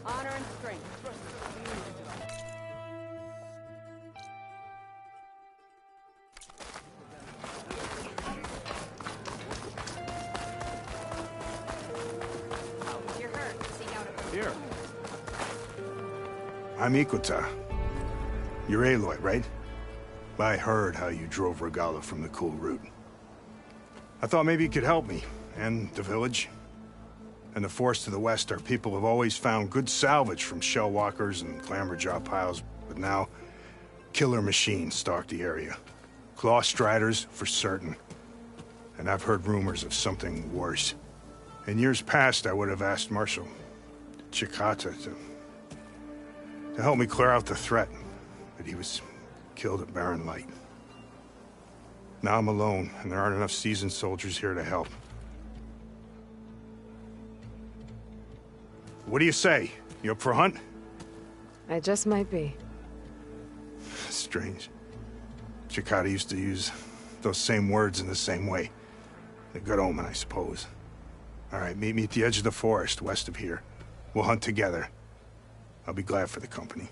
Honor and strength. Here. I'm Ikuta. You're Aloy, right? I heard how you drove Regalla from the Cool Route. I thought maybe you could help me, and the village. And the forest to the west, our people have always found good salvage from shell walkers and clamberjaw piles, but now, killer machines stalk the area. Claw striders, for certain. And I've heard rumors of something worse. In years past, I would have asked Marshall. Chikata to help me clear out the threat, but he was killed at Barren Light. Now I'm alone, and there aren't enough seasoned soldiers here to help. What do you say? You up for a hunt? I just might be. Strange. Chikata used to use those same words in the same way. A good omen, I suppose. All right, meet me at the edge of the forest, west of here. We'll hunt together. I'll be glad for the company.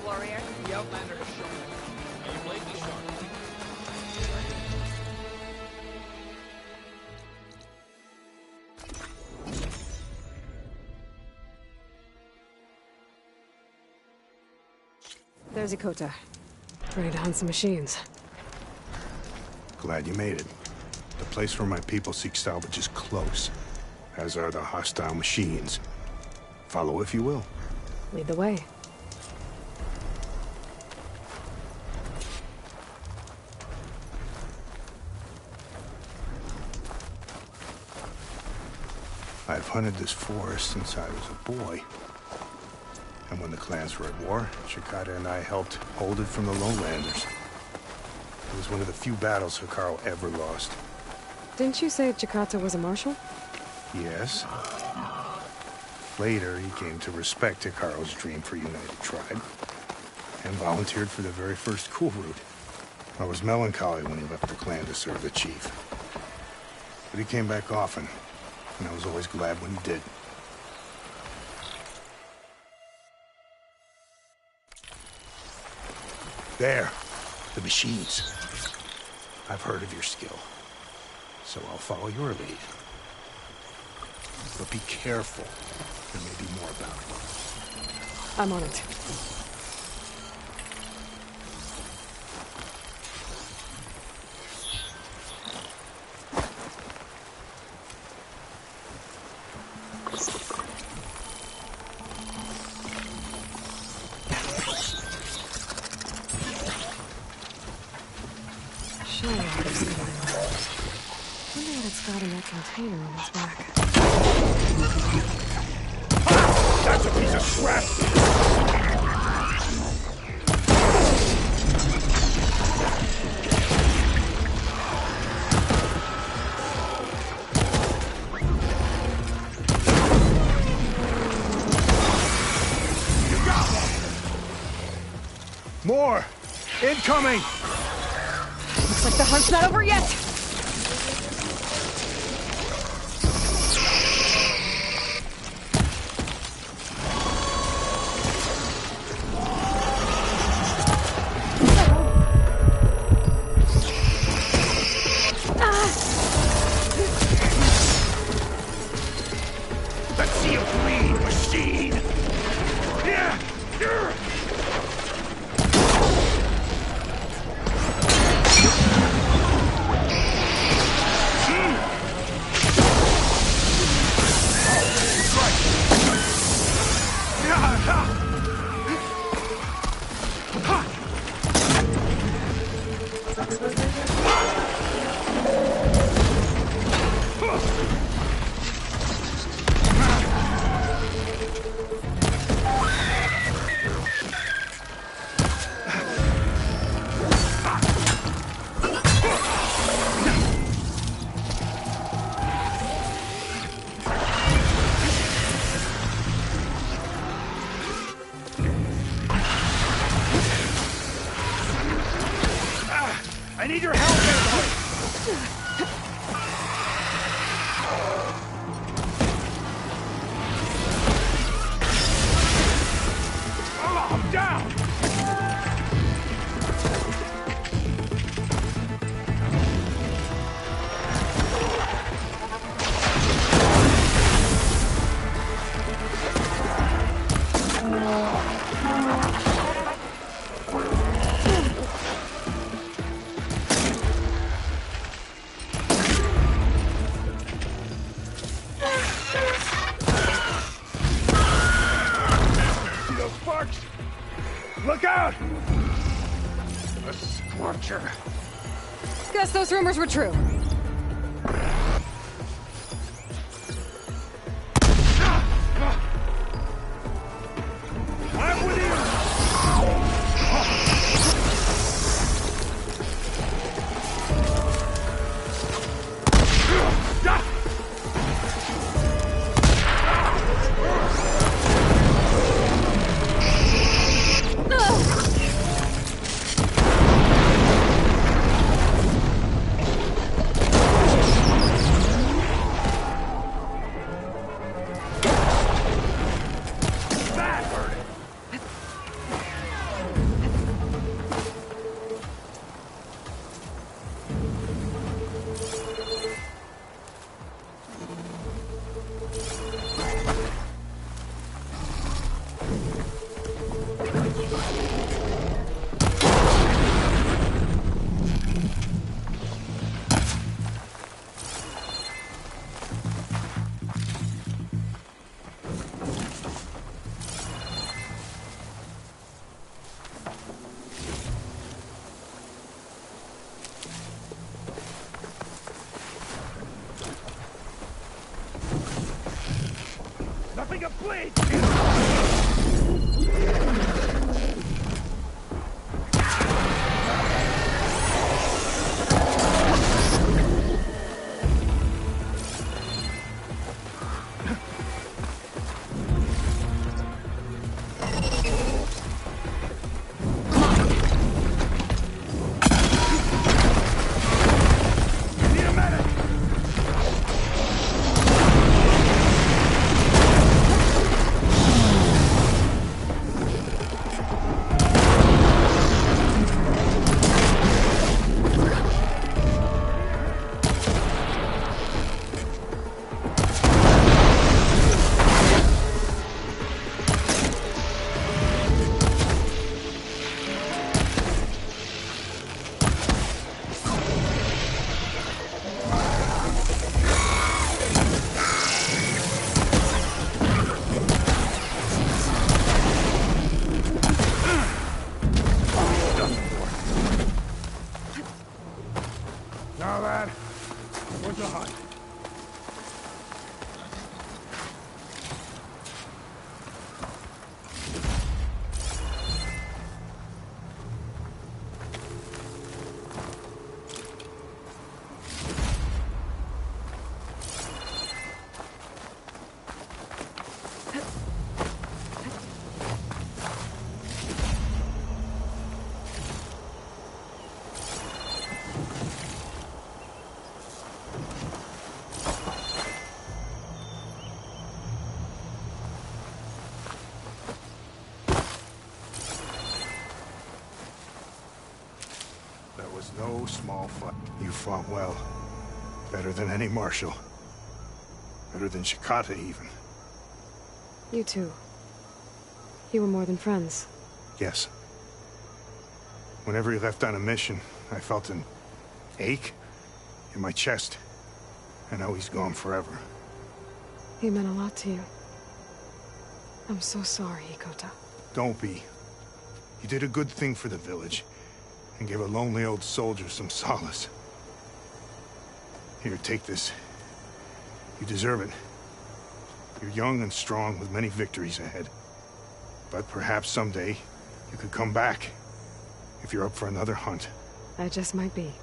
Warrior. The Outlander has shown us. You played me sharp. There's Yokota. Ready to hunt some machines. Glad you made it. The place where my people seek salvage is close, as are the hostile machines. Follow if you will. Lead the way. I've hunted this forest since I was a boy. And when the clans were at war, Chikata and I helped hold it from the lowlanders. It was one of the few battles Hikaru ever lost. Didn't you say Chikata was a marshal? Yes. Later, he came to respect Hikaru's dream for a united tribe, and volunteered for the very first Cool Route. I was melancholy when he left the clan to serve the chief. But he came back often, and I was always glad when he did. There, the machines. I've heard of your skill, so I'll follow your lead. But be careful. There may be more about it. I'm on it. Container on his back. That's a piece of scrap! You got one! More! Incoming! Looks like the hunt's not over yet! I need your help, Aloy! Oh, I'm down! Look out! A scorcher. Guess those rumors were true. I'm with you! Nothing to bleed! Now that was a hunt. That was no small fight. You fought well. Better than any marshal. Better than Shikata, even. You too. You were more than friends. Yes. Whenever he left on a mission, I felt an ache in my chest. I know he's gone forever. He meant a lot to you. I'm so sorry, Hikota. Don't be. You did a good thing for the village, and gave a lonely old soldier some solace. Here, take this. You deserve it. You're young and strong with many victories ahead. But perhaps someday, you could come back, if you're up for another hunt. I just might be.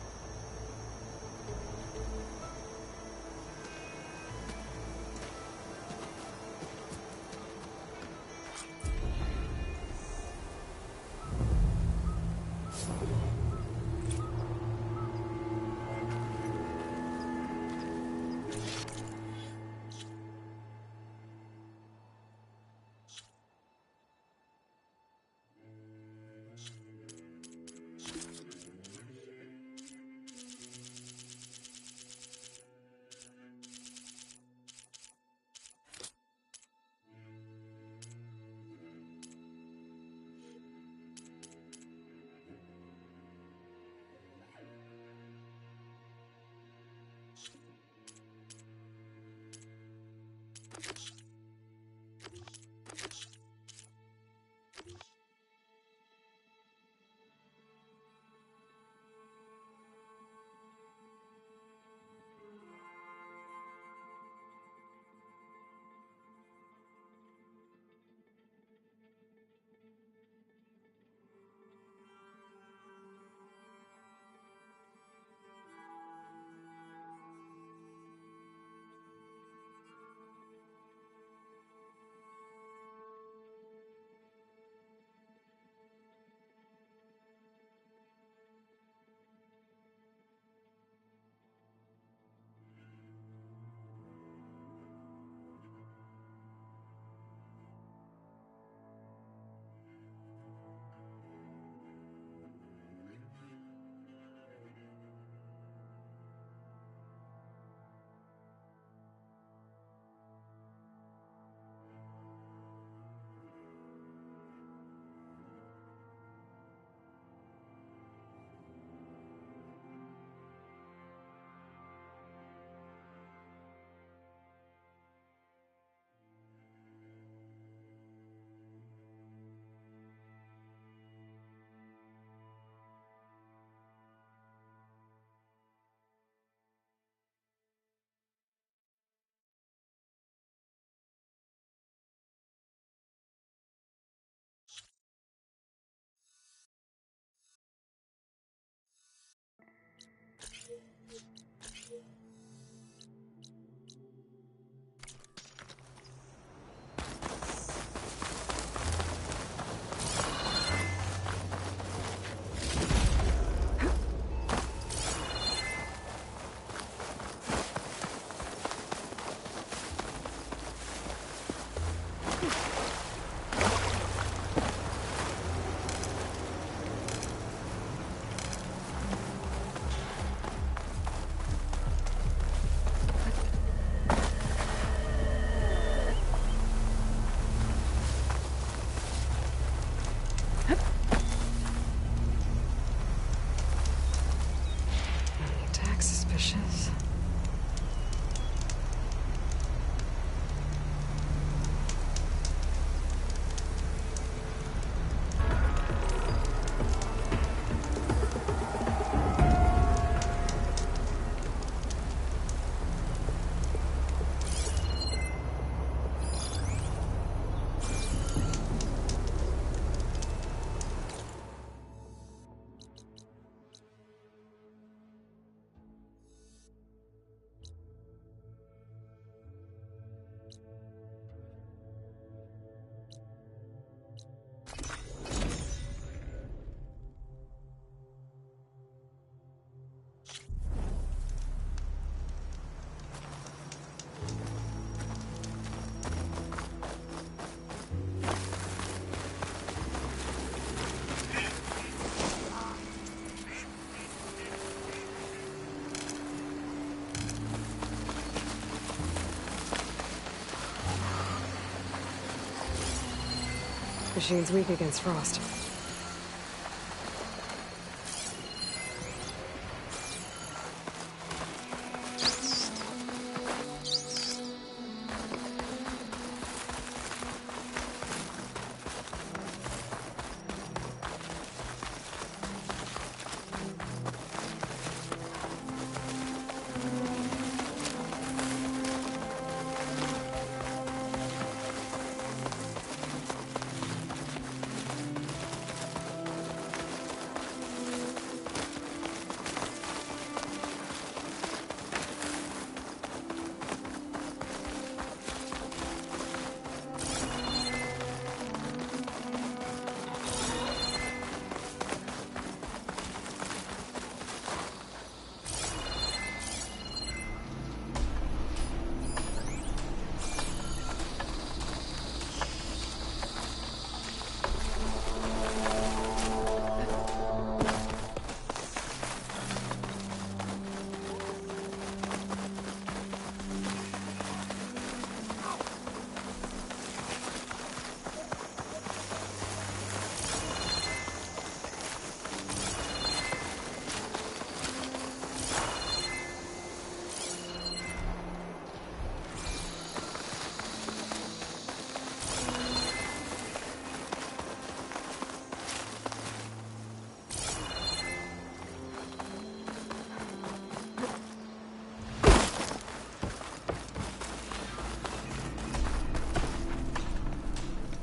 machine's weak against frost.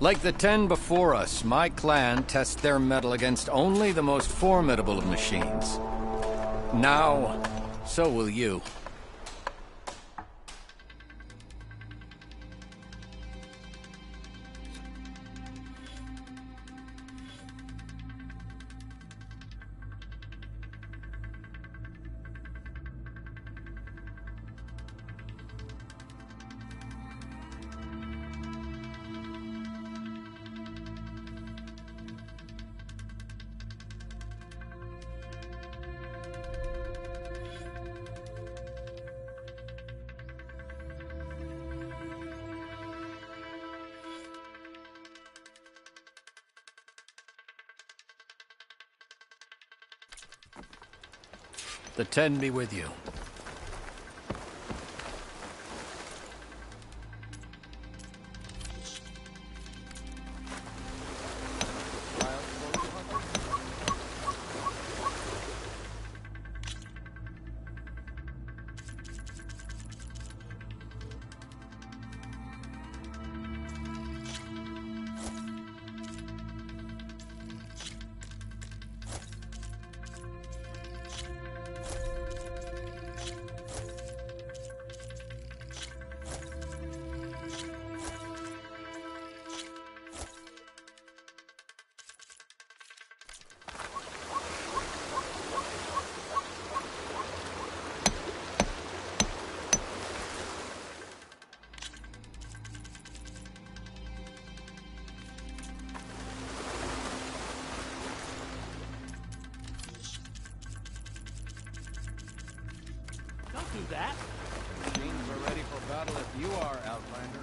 Like the 10 before us, my clan tests their mettle against only the most formidable of machines. Now, so will you. The 10 be with you. Do that. Machines are ready for battle if you are, Outlander.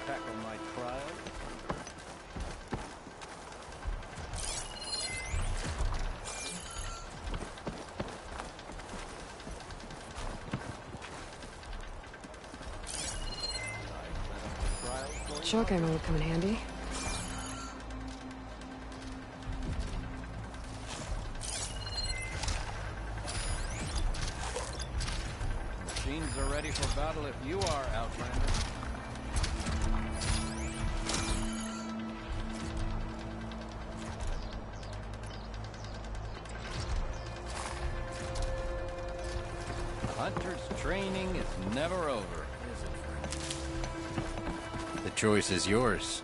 tackle my trial? Shock ammo would come in handy. Machines are ready for battle if you are, Outlander. Hunter's training is never over, is it, friend? The choice is yours.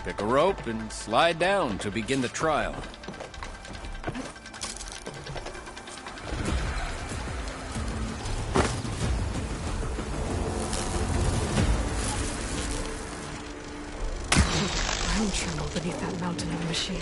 Pick a rope and slide down to begin the trial. I'm tremble beneath that mountain of a machine.